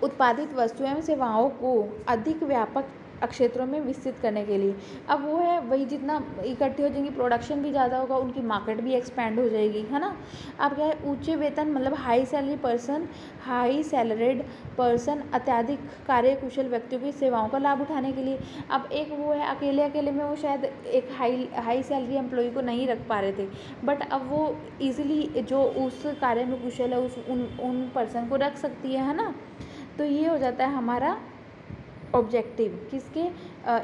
उत्पादित वस्तुएं एवं सेवाओं को अधिक व्यापक क्षेत्रों में विस्तृत करने के लिए। अब वो है वही, जितना इकट्ठे हो जाएंगी प्रोडक्शन भी ज़्यादा होगा, उनकी मार्केट भी एक्सपैंड हो जाएगी, है ना। अब क्या है, ऊंचे वेतन मतलब हाई सैलरीड पर्सन अत्यधिक कार्यकुशल व्यक्तियों की सेवाओं का लाभ उठाने के लिए। अब एक वो है, अकेले में वो शायद एक हाई सैलरी एम्प्लॉय को नहीं रख पा रहे थे, बट अब वो इजीली जो उस कार्य में कुशल है उन पर्सन को रख सकती है ना। तो ये हो जाता है हमारा ऑब्जेक्टिव, किसके,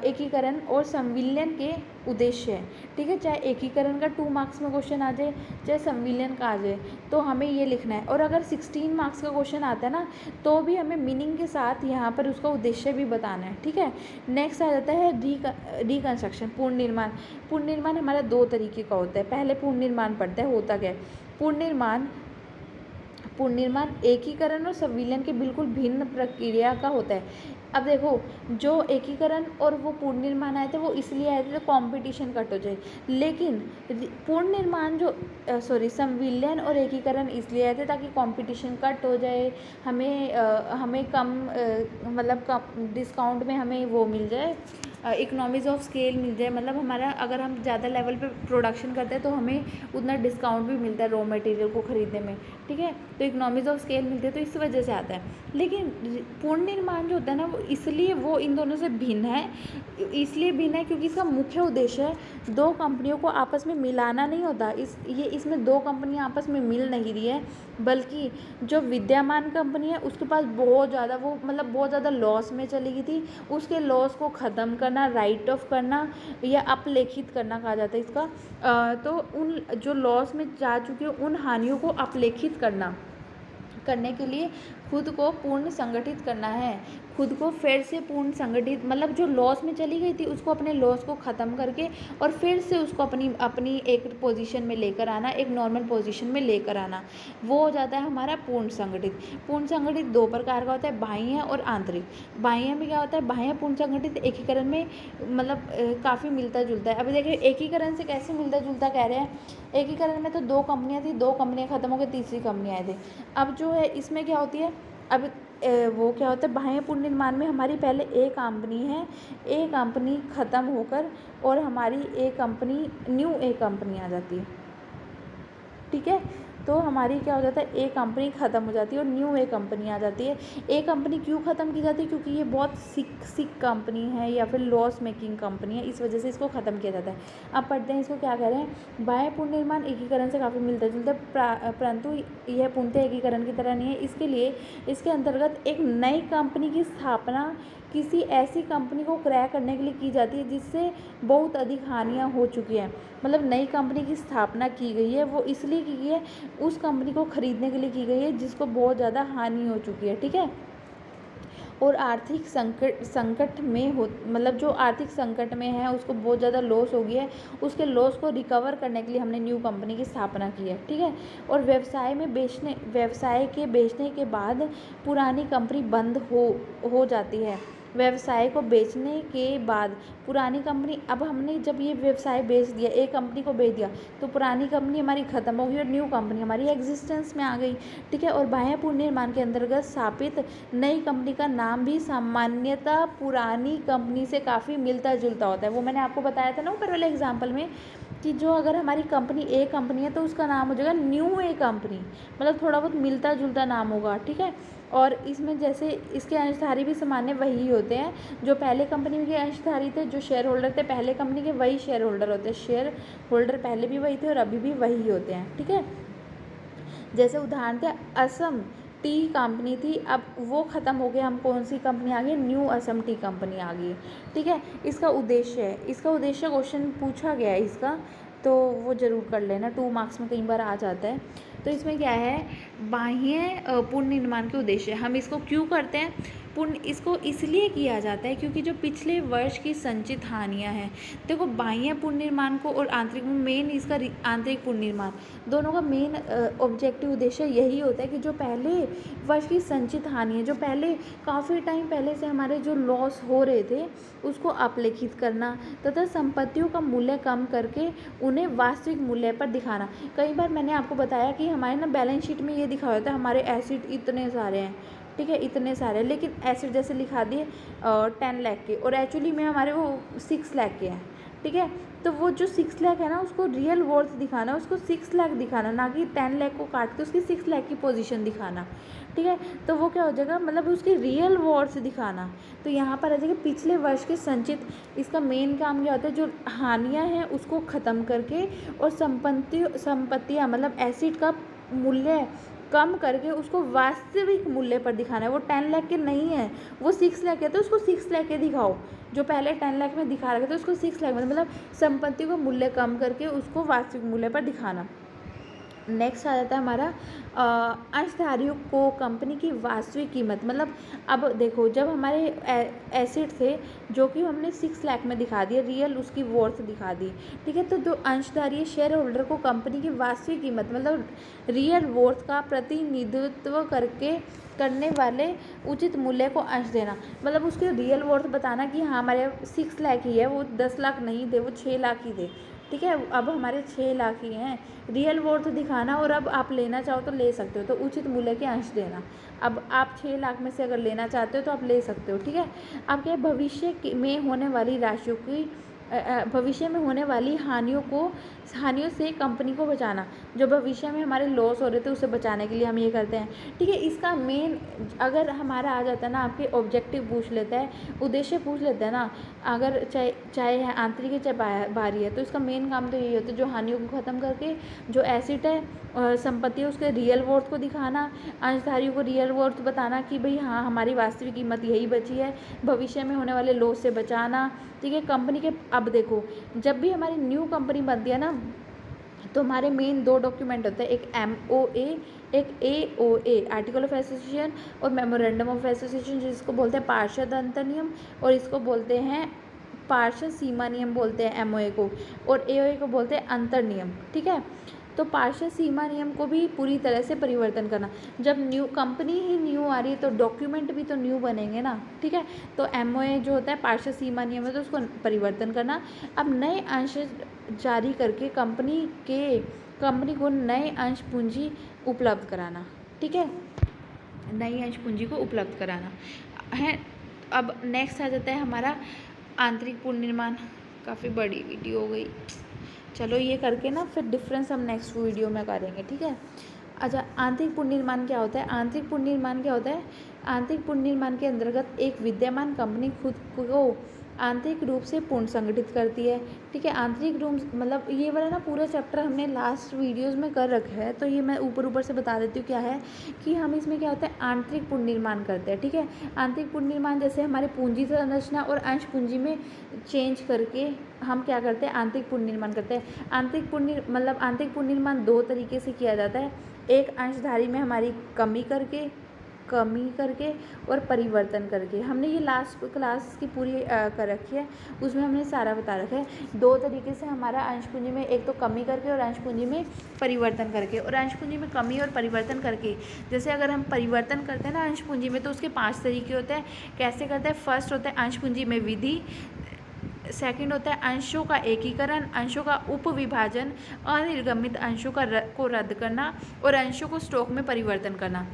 एकीकरण और संविलियन के उद्देश्य है। ठीक है, चाहे एकीकरण का 2 मार्क्स में क्वेश्चन आ जाए, चाहे संविलियन का आ जाए, तो हमें ये लिखना है। और अगर 16 मार्क्स का क्वेश्चन आता है ना, तो भी हमें मीनिंग के साथ यहाँ पर उसका उद्देश्य भी बताना है। ठीक है, नेक्स्ट आ जाता है रिकंस्ट्रक्शन, पूर्ण निर्माण हमारा 2 तरीके का होता है। पहले पूर्ण निर्माण पढ़ते हैं, होता क्या है। पूर्ण निर्माण एकीकरण और संविलियन के बिल्कुल भिन्न प्रक्रिया का होता है। अब देखो, जो एकीकरण और वो पूर्ण निर्माण आए थे वो इसलिए आए थे तो कंपटीशन कट हो जाए, लेकिन पूर्ण निर्माण संविलियन और एकीकरण इसलिए आए थे ताकि कंपटीशन कट हो जाए, हमें कम मतलब कम डिस्काउंट में हमें वो मिल जाए, इकोनॉमीज़ ऑफ स्केल मिल जाए। मतलब हमारा अगर हम ज़्यादा लेवल पे प्रोडक्शन करते हैं तो हमें उतना डिस्काउंट भी मिलता है रॉ मटेरियल को ख़रीदने में। ठीक है, तो इकोनॉमीज़ ऑफ स्केल मिलते हैं, तो इस वजह से आता है। लेकिन पूर्ण निर्माण जो होता है ना, वो इसलिए वो इन दोनों से भिन्न है, क्योंकि इसका मुख्य उद्देश्य है 2 कंपनियों को आपस में मिलाना नहीं होता। इसमें 2 कंपनियाँ आपस में मिल नहीं रही है, बल्कि जो विद्यमान कंपनी है उसके पास बहुत ज़्यादा लॉस में चली गई थी, उसके लॉस को ख़त्म करना, राइट ऑफ करना या अपलेखित करना कहा जाता है इसका। तो उन जो लॉस में जा चुके उन हानियों को अपलेखित करने के लिए खुद को पूर्ण संगठित करना है, खुद को फिर से पूर्ण संगठित, मतलब जो लॉस में चली गई थी उसको, अपने लॉस को ख़त्म करके और फिर से उसको अपनी एक पोजीशन में लेकर आना, एक नॉर्मल पोजीशन में लेकर आना, वो हो जाता है हमारा पूर्ण संगठित। पूर्ण संगठित 2 प्रकार का होता है, बाह्य और आंतरिक। बाह्य में क्या होता है, बाह्य पूर्ण संगठित एकीकरण में मतलब काफ़ी मिलता जुलता है। अभी देखिए एकीकरण से कैसे मिलता जुलता कह रहे हैं, एकीकरण में तो 2 कंपनियाँ थी, 2 कंपनियाँ ख़त्म हो गई, तीसरी कंपनी आए थे। अब जो है इसमें क्या होती है, अब वो क्या होता है, बाह्य पूर्ण निर्माण में हमारी पहले ए कंपनी ख़त्म होकर और हमारी न्यू ए कंपनी आ जाती है। ठीक है, तो हमारी क्या हो जाता है, ए कंपनी ख़त्म हो जाती है और न्यू ए कंपनी आ जाती है। ए कंपनी क्यों ख़त्म की जाती है, क्योंकि ये बहुत सिक कंपनी है या फिर लॉस मेकिंग कंपनी है, इस वजह से इसको ख़त्म किया जाता है। अब पढ़ते हैं इसको क्या कह रहे हैं। बाह्य पूर्ण निर्माण एकीकरण से काफ़ी मिलता जुलता है, परंतु यह पूर्णतः एकीकरण की तरह नहीं है। इसके लिए इसके अंतर्गत एक नई कंपनी की स्थापना किसी ऐसी कंपनी को क्रय करने के लिए की जाती है जिससे बहुत अधिक हानियाँ हो चुकी हैं। मतलब नई कंपनी की स्थापना की गई है, वो इसलिए की गई है, उस कंपनी को खरीदने के लिए की गई है जिसको बहुत ज़्यादा हानि हो चुकी है। ठीक है, और आर्थिक संकट में मतलब जो आर्थिक संकट में है, उसको बहुत ज़्यादा लॉस हो गया है, उसके लॉस को रिकवर करने के लिए हमने न्यू कंपनी की स्थापना की है। ठीक है, और व्यवसाय के बेचने के बाद पुरानी कंपनी बंद हो जाती है। व्यवसाय को बेचने के बाद पुरानी कंपनी, अब हमने जब ये व्यवसाय बेच दिया, एक कंपनी को बेच दिया, तो पुरानी कंपनी हमारी ख़त्म हो गई और न्यू कंपनी हमारी एग्जिस्टेंस में आ गई। ठीक है, और बाह्य पूर्ण निर्माण के अंतर्गत स्थापित नई कंपनी का नाम भी सामान्यतः पुरानी कंपनी से काफ़ी मिलता जुलता होता है। वो मैंने आपको बताया था ना ऊपर वाले एग्जाम्पल में, कि जो अगर हमारी कंपनी ए कंपनी है तो उसका नाम हो जाएगा न्यू ए कंपनी, मतलब थोड़ा बहुत मिलता जुलता नाम होगा। ठीक है, और इसमें जैसे इसके अंशधारी भी सामान्य वही होते हैं, जो पहले कंपनी के अंशधारी थे, जो शेयर होल्डर थे पहले कंपनी के, वही शेयर होल्डर होते हैं। शेयर होल्डर पहले भी वही थे और अभी भी वही होते हैं। ठीक है, जैसे उदाहरण थे, असम टी कंपनी थी, अब वो ख़त्म हो गया, हम कौन सी कंपनी आ गई, न्यू असम टी कंपनी आ गई। ठीक है, इसका उद्देश्य क्वेश्चन पूछा गया है इसका, तो वो ज़रूर कर लेना, 2 मार्क्स में कई बार आ जाता है। तो इसमें क्या है, बाह्य पूर्ण निर्माण के उद्देश्य, हम इसको क्यों करते हैं, इसको इसलिए किया जाता है क्योंकि जो पिछले वर्ष की संचित हानियां हैं, देखो बाह्य पूर्ण निर्माण को और आंतरिक, मेन इसका आंतरिक पूर्ण निर्माण, दोनों का मेन ऑब्जेक्टिव उद्देश्य यही होता है कि जो पहले वर्ष की संचित हानि है, जो पहले काफ़ी टाइम पहले से हमारे जो लॉस हो रहे थे, उसको अपलेखित करना तथा संपत्तियों का मूल्य कम करके उन्हें वास्तविक मूल्य पर दिखाना। कई बार मैंने आपको बताया कि हमारे ना बैलेंस शीट में ये दिखाया होता है, हमारे एसिड इतने सारे हैं, ठीक है, इतने सारे, लेकिन एसिड जैसे लिखा दिए 10 लाख के, और एक्चुअली में हमारे वो 6 लाख के हैं, ठीक है। तो वो जो 6 लाख है ना, उसको रियल वर्थ दिखाना, उसको 6 लाख दिखाना, ना कि 10 लाख को काट के उसकी 6 लाख की पोजीशन दिखाना, ठीक है। तो वो क्या हो जाएगा, मतलब उसकी रियल वर्थ दिखाना। तो यहाँ पर आ जाएगा पिछले वर्ष के संचित। इसका मेन काम क्या होता है, जो हानियाँ हैं उसको ख़त्म करके और संपत्तियाँ मतलब एसिड का मूल्य कम करके उसको वास्तविक मूल्य पर दिखाना है। वो 10 लाख के नहीं है, वो 6 लाख है, तो उसको 6 लाख के दिखाओ। जो पहले 10 लाख में दिखा रखे थे उसको 6 लाख में, मतलब संपत्ति को मूल्य कम करके उसको वास्तविक मूल्य पर दिखाना। नेक्स्ट आ जाता है हमारा अंशधारियों को कंपनी की वास्तविक कीमत। मतलब अब देखो, जब हमारे एसिड थे जो कि हमने 6 लाख में दिखा दिया, रियल उसकी वर्थ दिखा दी, ठीक है। तो जो अंशधारी शेयर होल्डर को कंपनी की वास्तविक कीमत मतलब रियल वर्थ का प्रतिनिधित्व करने वाले उचित मूल्य को अंश देना, मतलब उसके रियल वर्थ बताना कि हाँ हमारे 6 लाख ही है, वो 10 लाख नहीं थे, वो 6 लाख ही थे, ठीक है। अब हमारे 6 लाख ही हैं, रियल वर्थ दिखाना, और अब आप लेना चाहो तो ले सकते हो, तो उचित मूल्य के अंश देना। अब आप 6 लाख में से अगर लेना चाहते हो तो आप ले सकते हो, ठीक है। अब क्या, भविष्य में होने वाली राशियों की भविष्य में होने वाली हानियों से कंपनी को बचाना। जो भविष्य में हमारे लॉस हो रहे थे उसे बचाने के लिए हम ये करते हैं, ठीक है। इसका मेन अगर हमारा आ जाता है ना, आपके ऑब्जेक्टिव पूछ लेता है, उद्देश्य पूछ लेता है ना, अगर चाहे आंतरिक है चाहे बाहरी है, तो इसका मेन काम तो यही होता है, जो हानियों को ख़त्म करके जो एसिड है संपत्ति है उसके रियल वर्थ को दिखाना, अंशधारियों को रियल वर्थ बताना कि भाई हाँ हमारी वास्तविक कीमत यही बची है, भविष्य में होने वाले लॉस से बचाना, ठीक है। कंपनी के, अब देखो जब भी हमारी न्यू कंपनी बनती है ना, तो हमारे मेन 2 डॉक्यूमेंट होते हैं, एक MOA एक AOA आर्टिकल ऑफ एसोसिएशन, और मेमोरेंडम ऑफ एसोसिएशन, जिसको बोलते हैं पार्षद अंतर्नियम, और इसको बोलते हैं पार्षद सीमा नियम बोलते हैं MOA को, और AOA को बोलते हैं अंतर्नियम, ठीक है। तो पार्षद सीमा नियम को भी पूरी तरह से परिवर्तन करना। जब न्यू कंपनी ही न्यू आ रही है तो डॉक्यूमेंट भी तो न्यू बनेंगे ना, ठीक है। तो MOA जो होता है पार्षद सीमा नियम है, तो उसको परिवर्तन करना। अब नए अंश जारी करके कंपनी को नए अंश पूंजी उपलब्ध कराना, ठीक है, नई अंश पूंजी को उपलब्ध कराना है। अब नेक्स्ट आ जाता है हमारा आंतरिक पुनर्निर्माण। काफ़ी बड़ी वीडियो हो गई, चलो ये करके ना फिर डिफरेंस हम नेक्स्ट वीडियो में करेंगे, ठीक है। अच्छा, आंतरिक पुनर्निर्माण क्या होता है? आंतरिक पुनर्निर्माण क्या होता है? आंतरिक पुनर्निर्माण के अंतर्गत एक विद्यमान कंपनी खुद को आंतरिक रूप से पुनर्संगठित करती है, ठीक है। आंतरिक रूप मतलब ये वाला ना पूरा चैप्टर हमने लास्ट वीडियोस में कर रखा है, तो ये मैं ऊपर से बता देती हूँ क्या है कि हम इसमें क्या होता है, आंतरिक पुनर्निर्माण करते हैं, ठीक है। आंतरिक पुनर्निर्माण जैसे हमारे पूंजी संरचना और अंश पूंजी में चेंज करके हम क्या करते हैं, आंतरिक पुनर्निर्माण करते हैं। आंतरिक पुनर्निर्माण 2 तरीके से किया जाता है, एक अंशधारी में हमारी कमी करके और परिवर्तन करके। हमने ये लास्ट क्लास की पूरी कर रखी है, उसमें हमने सारा बता रखा है। 2 तरीके से हमारा अंश पूंजी में, एक तो कमी करके और अंश पूंजी में परिवर्तन करके। और अंश पूंजी में कमी और परिवर्तन करके, जैसे अगर हम परिवर्तन करते हैं ना अंश पूंजी में, तो उसके 5 तरीके होते हैं। कैसे करते हैं? फर्स्ट होता है अंश पूंजी में विधि, सेकंड होता है अंशों का एकीकरण, अंशों का उपविभाजन, अनिर्गमित अंशों को रद्द करना, और अंशों को स्टॉक में परिवर्तन करना।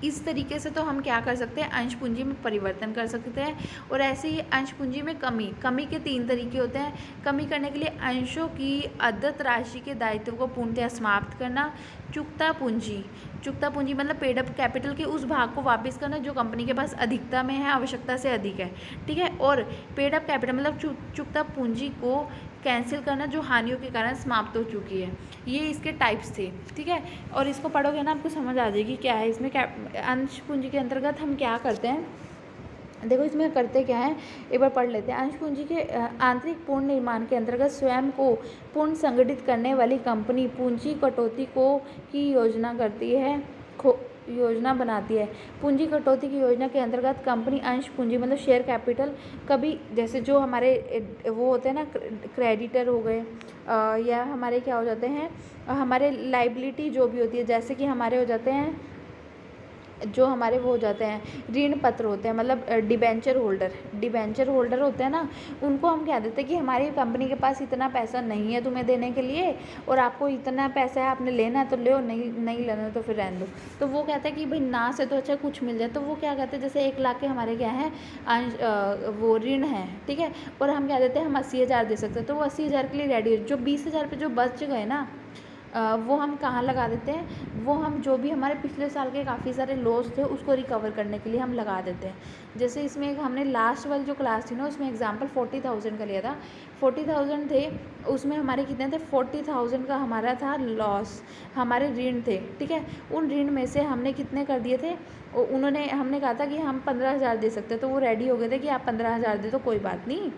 इस तरीके से तो हम क्या कर सकते हैं, अंश पूंजी में परिवर्तन कर सकते हैं। और ऐसे ही अंश पूंजी में कमी के 3 तरीके होते हैं। कमी करने के लिए अंशों की अदत्त राशि के दायित्व को पूर्णतः समाप्त करना। चुकता पूंजी मतलब पेड अप कैपिटल के उस भाग को वापस करना जो कंपनी के पास अधिकता में है, आवश्यकता से अधिक है, ठीक है। और पेड अप कैपिटल मतलब चुकता पूंजी को कैंसिल करना जो हानियों के कारण समाप्त हो चुकी है। ये इसके टाइप्स थे, ठीक है। और इसको पढ़ोगे ना आपको समझ आ जाएगी क्या है इसमें। अंश पूंजी के अंतर्गत हम क्या करते हैं, देखो इसमें करते क्या है, एक बार पढ़ लेते हैं। अंश पूंजी के आंतरिक पूर्ण निर्माण के अंतर्गत स्वयं को पूर्ण संगठित करने वाली कंपनी पूंजी कटौती की योजना करती है, योजना बनाती है। पूंजी कटौती की योजना के अंतर्गत कंपनी अंश पूंजी मतलब शेयर कैपिटल, कभी जैसे जो हमारे वो होते हैं ना क्रेडिटर हो गए, या हमारे क्या हो जाते हैं, हमारे लाइबिलिटी जो भी होती है, जैसे कि हमारे हो जाते हैं जो हमारे वो हो जाते हैं ऋण पत्र होते हैं, मतलब डिबेंचर होल्डर होते हैं ना, उनको हम कह देते हैं कि हमारी कंपनी के पास इतना पैसा नहीं है तुम्हें देने के लिए, और आपको इतना पैसा है, आपने लेना है तो लो, नहीं लेना तो फिर रहने दो। तो वो कहता है कि भाई ना से तो अच्छा कुछ मिल जाए। तो वो क्या कहते हैं, जैसे 1 लाख के हमारे क्या है वो ऋण है, ठीक है, और हम कह देते हैं हम 80,000 दे सकते हैं, तो वो 80,000 के लिए रेडी है। जो 20,000 पे जो बच गए ना, वो हम कहाँ लगा देते हैं, वो हम जो भी हमारे पिछले साल के काफ़ी सारे लॉस थे उसको रिकवर करने के लिए हम लगा देते हैं। जैसे इसमें एक हमने लास्ट वाली जो क्लास थी ना, उसमें एग्जांपल 40,000 का लिया था। 40,000 थे, उसमें हमारे कितने थे, 40,000 का हमारा था लॉस, हमारे ऋण थे, ठीक है। उन ऋण में से हमने कितने कर दिए थे, हमने कहा था कि हम 15,000 दे सकते हैं, तो वो रेडी हो गए थे कि आप 15,000 दे, तो कोई बात नहीं।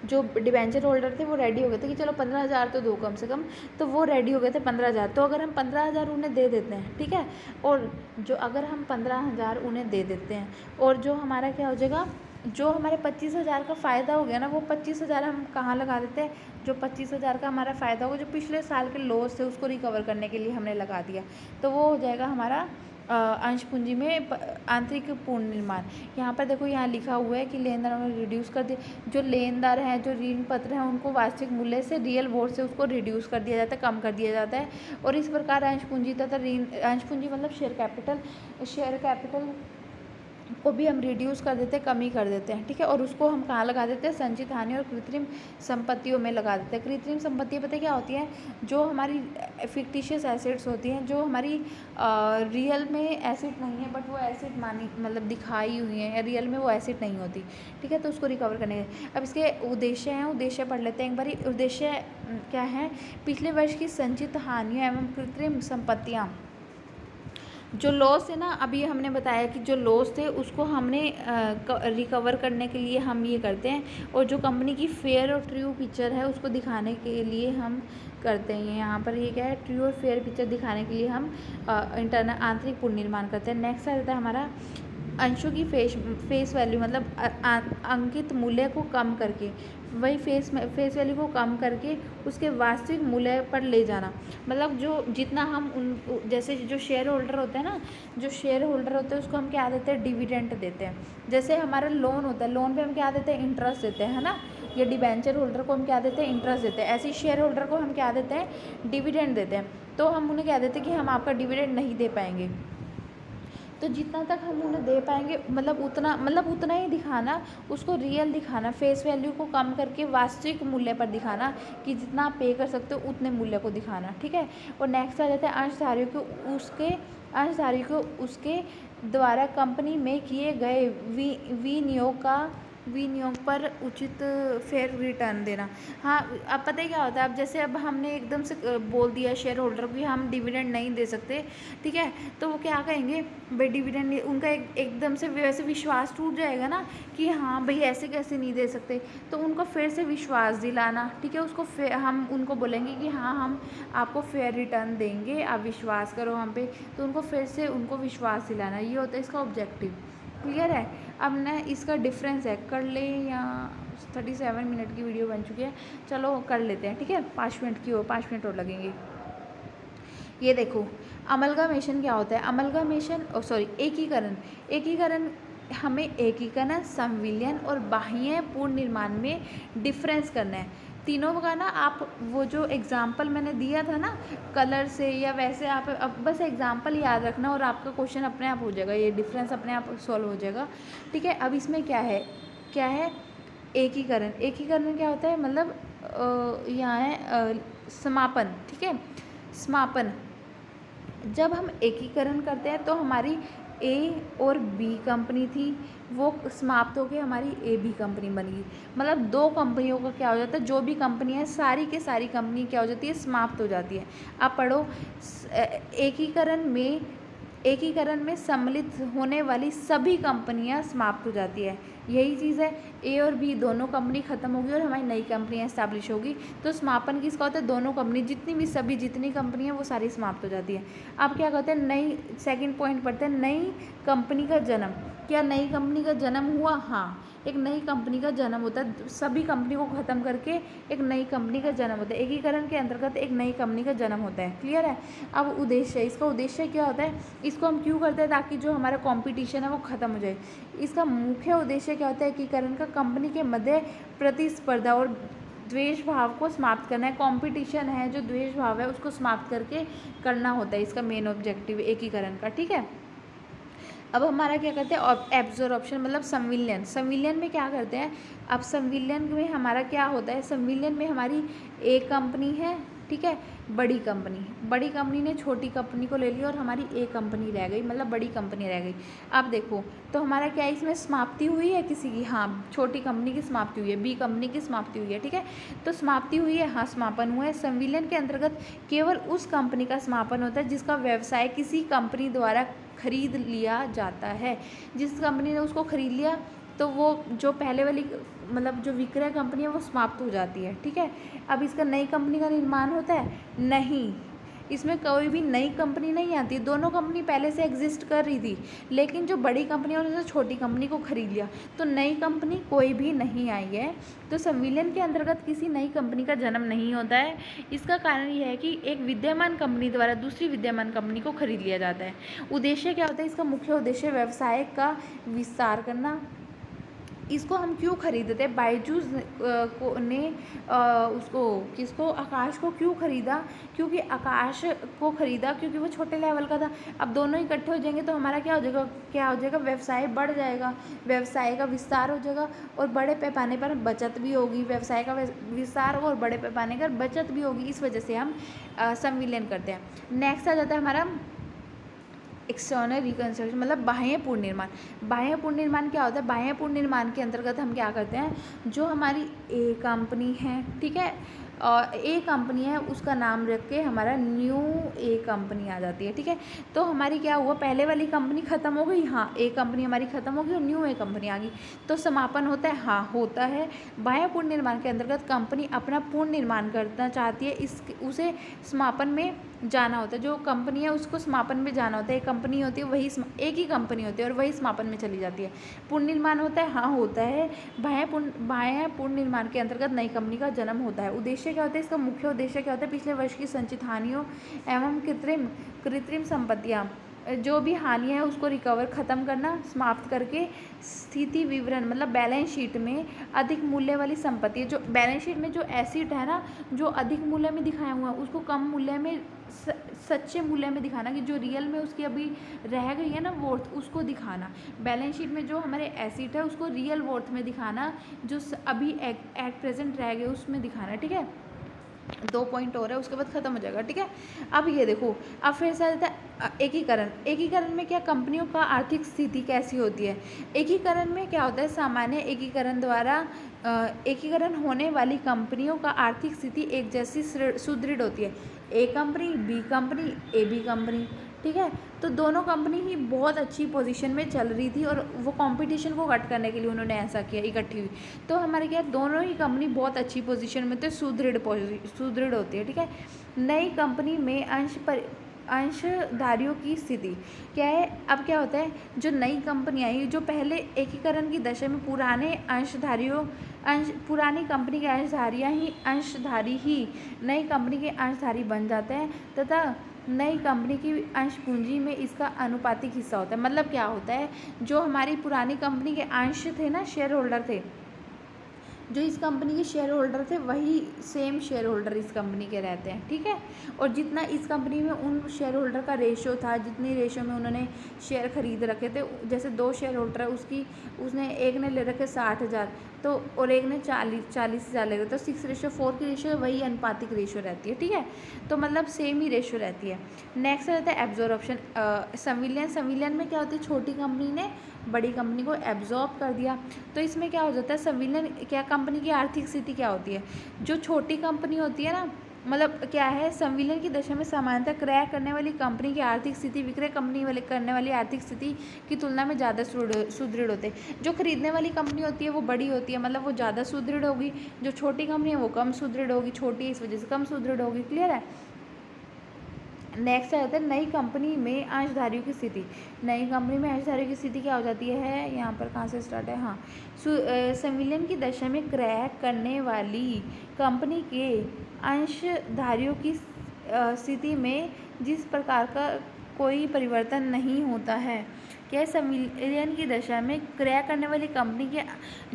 जो डिबेंचर होल्डर थे वो रेडी हो गए थे कि चलो 15,000 तो दो कम से कम, तो वो रेडी हो गए थे 15,000। तो अगर हम 15,000 उन्हें दे देते हैं, ठीक है, और जो अगर हम 15,000 उन्हें दे देते हैं, और जो हमारा क्या हो जाएगा, जो हमारे 25,000 का फ़ायदा हो गया ना, वो 25,000 हम कहाँ लगा देते हैं, जो 25,000 का हमारा फ़ायदा होगा, जो पिछले साल के लॉस थे उसको रिकवर करने के लिए हमने लगा दिया, तो वो हो जाएगा हमारा अंश पूंजी में आंतरिक पूर्ण निर्माण। यहाँ पर देखो, यहाँ लिखा हुआ है कि लेनदारों ने रिड्यूस कर दिया, जो लेनदार हैं, जो ऋण पत्र हैं, उनको वास्तविक मूल्य से रियल वोट से उसको रिड्यूस कर दिया जाता है, कम कर दिया जाता है, और इस प्रकार अंश पूंजी तथा ऋण, अंश पूंजी मतलब शेयर कैपिटल को भी हम रिड्यूस कर देते हैं, कमी कर देते हैं, ठीक है, और उसको हम कहाँ लगा देते हैं, संचित हानि और कृत्रिम संपत्तियों में लगा देते हैं। कृत्रिम संपत्ति पता है क्या होती है, जो हमारी फिक्टिशियस एसेट्स होती हैं, जो हमारी रियल में एसेट नहीं है, बट वो एसेट मानी मतलब दिखाई हुई है, या रियल में वो एसेट नहीं होती, ठीक है, तो उसको रिकवर करने के। अब इसके उद्देश्य पढ़ लेते हैं एक बारी। उद्देश्य क्या है, पिछले वर्ष की संचित हानियाँ एवं कृत्रिम संपत्तियाँ, जो लॉस है ना, अभी हमने बताया कि जो लॉस थे उसको हमने रिकवर करने के लिए हम ये करते हैं, और जो कंपनी की फेयर और ट्रू पिक्चर है उसको दिखाने के लिए हम करते हैं। यहाँ पर ये क्या है, ट्रू और फेयर पिक्चर दिखाने के लिए हम इंटरनल आंतरिक पूर्ण निर्माण करते हैं। नेक्स्ट आ जाता है हमारा अंशों की फेस वैल्यू, मतलब अंकित मूल्य को कम करके, वही फेस वैल्यू को कम करके उसके वास्तविक मूल्य पर ले जाना। मतलब जो जितना हम उन, जैसे जो शेयर होल्डर होते हैं ना, जो शेयर होल्डर होते हैं उसको हम क्या देते हैं, डिविडेंड देते हैं। जैसे हमारा लोन होता है, लोन पे हम क्या देते हैं, इंटरेस्ट देते हैं, है ना। ये डिबेंचर होल्डर को हम क्या देते हैं, इंटरेस्ट देते हैं। ऐसे ही शेयर होल्डर को हम क्या देते हैं, डिविडेंड देते हैं। तो हम उन्हें क्या देते हैं कि हम आपका डिविडेंड नहीं दे पाएंगे, तो जितना तक हम उन्हें दे पाएंगे, मतलब उतना ही दिखाना, उसको रियल दिखाना, फेस वैल्यू को कम करके वास्तविक मूल्य पर दिखाना, कि जितना आप पे कर सकते हो उतने मूल्य को दिखाना, ठीक है। और नेक्स्ट आ जाता है अंशधारी को उसके द्वारा कंपनी में किए गए विनियोग पर उचित फेयर रिटर्न देना। हाँ, अब पता है क्या होता है, अब जैसे अब हमने एकदम से बोल दिया शेयर होल्डर को कि हम डिविडेंड नहीं दे सकते, ठीक है, तो वो क्या कहेंगे, भाई डिविडेंड, उनका एकदम से वैसे विश्वास टूट जाएगा ना, कि हाँ भाई ऐसे कैसे नहीं दे सकते, तो उनको फिर से विश्वास दिलाना, ठीक है, उसको हम उनको बोलेंगे कि हाँ हम आपको फेयर रिटर्न देंगे, आप विश्वास करो हम पे, तो उनको फिर से उनको विश्वास दिलाना, ये होता है इसका ऑब्जेक्टिव। क्लियर है। अब ना इसका डिफरेंस है, कर ले, या 37 मिनट की वीडियो बन चुकी है, चलो कर लेते हैं, ठीक है, 5 मिनट की हो, 5 मिनट और लगेंगे। ये देखो, अमलगामेशन क्या होता है, अमलगामेशन एकीकरण हमें एकीकरण, संविलियन और बाह्य पूर्ण निर्माण में डिफरेंस करना है। तीनों का ना, आप वो जो एग्जाम्पल मैंने दिया था ना कलर से, या वैसे आप अब बस एग्जाम्पल याद रखना और आपका क्वेश्चन अपने आप हो जाएगा, ये डिफरेंस अपने आप सॉल्व हो जाएगा, ठीक है। अब इसमें क्या है एकीकरण क्या होता है, मतलब यहाँ है समापन, ठीक है, समापन। जब हम एकीकरण करते हैं तो हमारी ए और बी कंपनी थी, वो समाप्त होकर हमारी ए बी कंपनी बन गई। मतलब दो कंपनियों का क्या हो जाता है, जो भी कंपनी है सारी के सारी कंपनी क्या हो जाती है, समाप्त हो जाती है। आप पढ़ो, एकीकरण में सम्मिलित होने वाली सभी कंपनियां समाप्त हो जाती है। यही चीज़ है, ए और बी दोनों कंपनी ख़त्म होगी और हमारी नई कंपनी एस्टैब्लिश होगी। तो समापन किसका होता है, दोनों कंपनी जितनी कंपनी है वो सारी समाप्त हो जाती है। अब क्या कहते हैं, नई सेकंड पॉइंट पढ़ते हैं, नई कंपनी का जन्म। क्या नई कंपनी का जन्म हुआ? हाँ, एक नई कंपनी का जन्म होता है, सभी कंपनी को ख़त्म करके एक नई कंपनी का जन्म होता है। एकीकरण के अंतर्गत एक नई कंपनी का जन्म होता है। क्लियर है? अब उद्देश्य, इसका उद्देश्य क्या होता है, इसको हम क्यों करते हैं, ताकि जो हमारा कंपटीशन है वो ख़त्म हो जाए। इसका मुख्य उद्देश्य क्या होता है, एकीकरण का कंपनी के मध्य प्रतिस्पर्धा और द्वेष भाव को समाप्त करना है। कंपटीशन है जो द्वेष भाव है उसको समाप्त करके करना होता है, इसका मेन ऑब्जेक्टिव एकीकरण का। ठीक है, अब हमारा क्या करते हैं, एब्जॉर्प्शन मतलब संविलियन। संविलियन में क्या करते हैं, अब संविलियन में हमारा क्या होता है, संविलियन में हमारी एक कंपनी है, ठीक है, बड़ी कंपनी ने छोटी कंपनी को ले लिया और हमारी एक कंपनी रह गई, मतलब बड़ी कंपनी रह गई। अब देखो तो हमारा क्या इसमें समाप्ति हुई है किसी की? हाँ, छोटी कंपनी की समाप्ति हुई है, बी कंपनी की समाप्ति हुई है। ठीक है, तो समाप्ति हुई है, हाँ समापन हुआ है। संविलियन के अंतर्गत केवल उस कंपनी का समापन होता है जिसका व्यवसाय किसी कंपनी द्वारा खरीद लिया जाता है। जिस कंपनी ने उसको खरीद लिया तो वो जो पहले वाली मतलब जो विक्रय कंपनी है वो समाप्त हो जाती है। ठीक है, अब इसका नई कंपनी का निर्माण होता है? नहीं, इसमें कोई भी नई कंपनी नहीं आती। दोनों कंपनी पहले से एग्जिस्ट कर रही थी, लेकिन जो बड़ी कंपनी और उसने छोटी कंपनी को खरीद लिया, तो नई कंपनी कोई भी नहीं आई है। तो संविलियन के अंतर्गत किसी नई कंपनी का जन्म नहीं होता है। इसका कारण यह है कि एक विद्यमान कंपनी द्वारा दूसरी विद्यमान कंपनी को खरीद लिया जाता है। उद्देश्य क्या होता है, इसका मुख्य उद्देश्य व्यवसाय का विस्तार करना। इसको हम क्यों खरीदते हैं, बायजूस ने उसको आकाश को क्यों खरीदा, क्योंकि आकाश को खरीदा क्योंकि वो छोटे लेवल का था। अब दोनों इकट्ठे हो जाएंगे तो हमारा क्या हो जाएगा, व्यवसाय बढ़ जाएगा, व्यवसाय का विस्तार हो जाएगा और बड़े पैमाने पर बचत भी होगी। व्यवसाय का विस्तार और बड़े पैमाने पर बचत भी होगी, इस वजह से हम संविलियन करते हैं। नेक्स्ट आ जाता है हमारा एक्सटर्नल रिकंस्ट्रक्शन, मतलब बाह्य पुनर्निर्माण। बाह्य पुनर्निर्माण क्या होता है, बाह्य पुनर्निर्माण के अंतर्गत हम क्या करते हैं, जो हमारी ए कंपनी है, ठीक है, और ए कंपनी है उसका नाम रख के हमारा न्यू ए कंपनी आ जाती है। ठीक है, तो हमारी क्या हुआ, पहले वाली कंपनी ख़त्म हो गई, हाँ ए कंपनी हमारी ख़त्म हो गई और न्यू ए कंपनी आ गई, तो समापन होता है, हाँ होता है। बाह्य पूर्ण निर्माण के अंतर्गत कंपनी अपना पूर्ण निर्माण करना चाहती है, उसे समापन में जाना होता है। जो कंपनी है उसको समापन में जाना होता है। एक कंपनी होती है वही एक ही कंपनी होती है और वही समापन में चली जाती है। पूर्ण निर्माण होता है, हाँ होता है। बाह्य पूर्ण निर्माण के अंतर्गत नई कंपनी का जन्म होता है। उद्देश्य क्या होता है, इसका मुख्य उद्देश्य क्या होता है, पिछले वर्ष की संचित हानियों एवं कृत्रिम संपत्तियाँ, जो भी हानियाँ है उसको रिकवर ख़त्म करना, समाप्त करके स्थिति विवरण मतलब बैलेंस शीट में अधिक मूल्य वाली संपत्ति है। जो बैलेंस शीट में जो एसेट है ना, जो अधिक मूल्य में दिखाया हुआ है उसको कम मूल्य में, सच्चे मूल्य में दिखाना, कि जो रियल में उसकी अभी रह गई है ना वर्थ, उसको दिखाना। बैलेंस शीट में जो हमारे एसेट है उसको रियल वर्थ में दिखाना, जो अभी एट प्रेजेंट रह गए उसमें दिखाना। ठीक है, 2 पॉइंट और है, उसके बाद ख़त्म हो जाएगा। ठीक है, अब ये देखो, अब फिर से आ जाता है एकीकरण। एकीकरण में क्या, कंपनियों का आर्थिक स्थिति कैसी होती है। एकीकरण में क्या होता है, सामान्य एकीकरण द्वारा एकीकरण होने वाली कंपनियों का आर्थिक स्थिति एक जैसी सुदृढ़ होती है। A company, B company, A B company, ठीक है, तो दोनों कंपनी ही बहुत अच्छी पोजीशन में चल रही थी और वो कंपटीशन को कट करने के लिए उन्होंने ऐसा किया, इकट्ठी हुई। तो हमारे क्या, दोनों ही कंपनी बहुत अच्छी पोजीशन में थे, सुदृढ़ होती है। ठीक है, नई कंपनी में अंशधारियों की स्थिति क्या है। अब क्या होता है, जो नई कंपनी आई, जो पहले एकीकरण की दशा में पुरानी कंपनी के अंशधारी ही नई कंपनी के अंशधारी बन जाते हैं तथा नई कंपनी की अंश पूंजी में इसका अनुपातिक हिस्सा होता है। मतलब क्या होता है, जो हमारी पुरानी कंपनी के अंश थे ना, शेयर होल्डर थे, जो इस कंपनी के शेयर होल्डर थे वही सेम शेयर होल्डर इस कंपनी के रहते हैं। ठीक है, और जितना इस कंपनी में उन शेयर होल्डर का रेशो था, जितनी रेशो में उन्होंने शेयर खरीद रखे थे, जैसे 2 शेयर होल्डर है, उसने एक ने ले रखे 60,000 तो, और एक ने 40,000 ले रखे, तो 6:4 की रेशो वही अनुपातिक रेशो रहती है। ठीक है, तो मतलब सेम ही रेशो रहती है। नेक्स्ट रहता है एब्जॉर्प्शन, संविलियन में क्या होती है, छोटी कंपनी ने बड़ी कंपनी को एब्जॉर्ब कर दिया। तो इसमें क्या हो जाता है, संविलियन क्या, कंपनी की आर्थिक स्थिति क्या होती है, जो छोटी कंपनी होती है ना, मतलब क्या है, संविलियन की दशा में सामान्यतः क्रय करने वाली कंपनी की आर्थिक स्थिति विक्रय कंपनी वाले करने वाली आर्थिक स्थिति की तुलना में ज़्यादा सुदृढ़ होते हैं। जो खरीदने वाली कंपनी होती है वो बड़ी होती है, मतलब वो ज़्यादा सुदृढ़ होगी। जो छोटी कंपनी है वो कम सुदृढ़ होगी, छोटी इस वजह से कम सुदृढ़ होगी। क्लियर है। नेक्स्ट आता है नई कंपनी में अंशधारियों की स्थिति। नई कंपनी में अंशधारियों की स्थिति क्या हो जाती है, यहाँ पर कहाँ से स्टार्ट है, हाँ, संविलियन की दशा में क्रय करने वाली कंपनी के अंशधारियों की स्थिति में जिस प्रकार का कोई परिवर्तन नहीं होता है। क्या है, संविलियन की दशा में क्रय करने वाली कंपनी के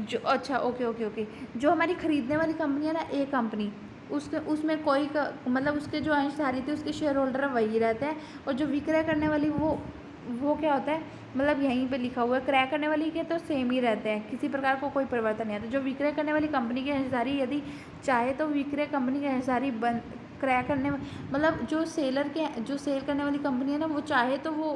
जो, अच्छा ओके, जो हमारी खरीदने वाली कंपनी है ना, ए कंपनी, उसमें कोई मतलब उसके जो अंशधारी थे उसके शेयर होल्डर वही रहते हैं, और जो विक्रय करने वाली वो क्या होता है, मतलब यहीं पे लिखा हुआ है, क्रय करने वाली के तो सेम ही रहते हैं, किसी प्रकार को कोई परिवर्तन नहीं आता। जो विक्रय करने वाली कंपनी के अंशधारी यदि चाहे तो विक्रय कंपनी के अंशधारी क्रय करने, मतलब जो सेल करने वाली कंपनी है ना, वो चाहे तो वो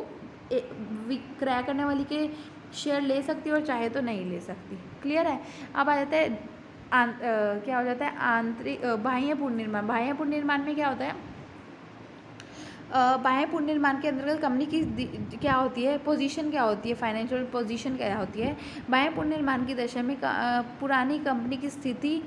विक्रय करने वाली के शेयर ले सकती है और चाहे तो नहीं ले सकती। क्लियर है। अब आ जाता है क्या हो जाता है, आंतरिक बाह्य पुनर्निर्माण। बाह्य पुनर्निर्माण में क्या होता है, बाह्य पुनर्निर्माण के अंतर्गत कंपनी की क्या होती है, पोजीशन क्या होती है, फाइनेंशियल पोजीशन क्या होती है। बाह्य पुनर्निर्माण की दशा में पुरानी कंपनी की स्थिति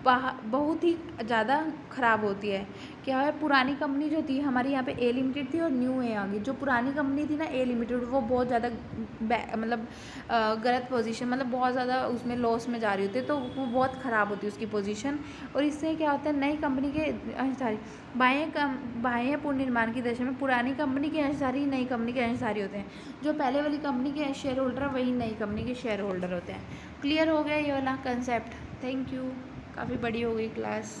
बहुत ही ज़्यादा ख़राब होती है। क्या है, पुरानी कंपनी जो थी हमारी, यहाँ पे ए लिमिटेड थी और न्यू ए आ गई। जो पुरानी कंपनी थी ना ए लिमिटेड, वो बहुत ज़्यादा मतलब गलत पोजीशन, मतलब बहुत ज़्यादा उसमें लॉस में जा रही होती है, तो वो बहुत ख़राब होती है उसकी पोजीशन। और इससे क्या होता है, नई कंपनी के अंशधारी, बाह्य पुनर्निर्माण की दशा में पुरानी कंपनी के अंशधारी नई कंपनी के अंशधारी होते हैं। जो पहले वाली कंपनी के शेयर होल्डर वही नई कंपनी के शेयर होल्डर होते हैं। क्लियर हो गया ये वाला कंसेप्ट। Thank you. काफ़ी बड़ी हो गई क्लास।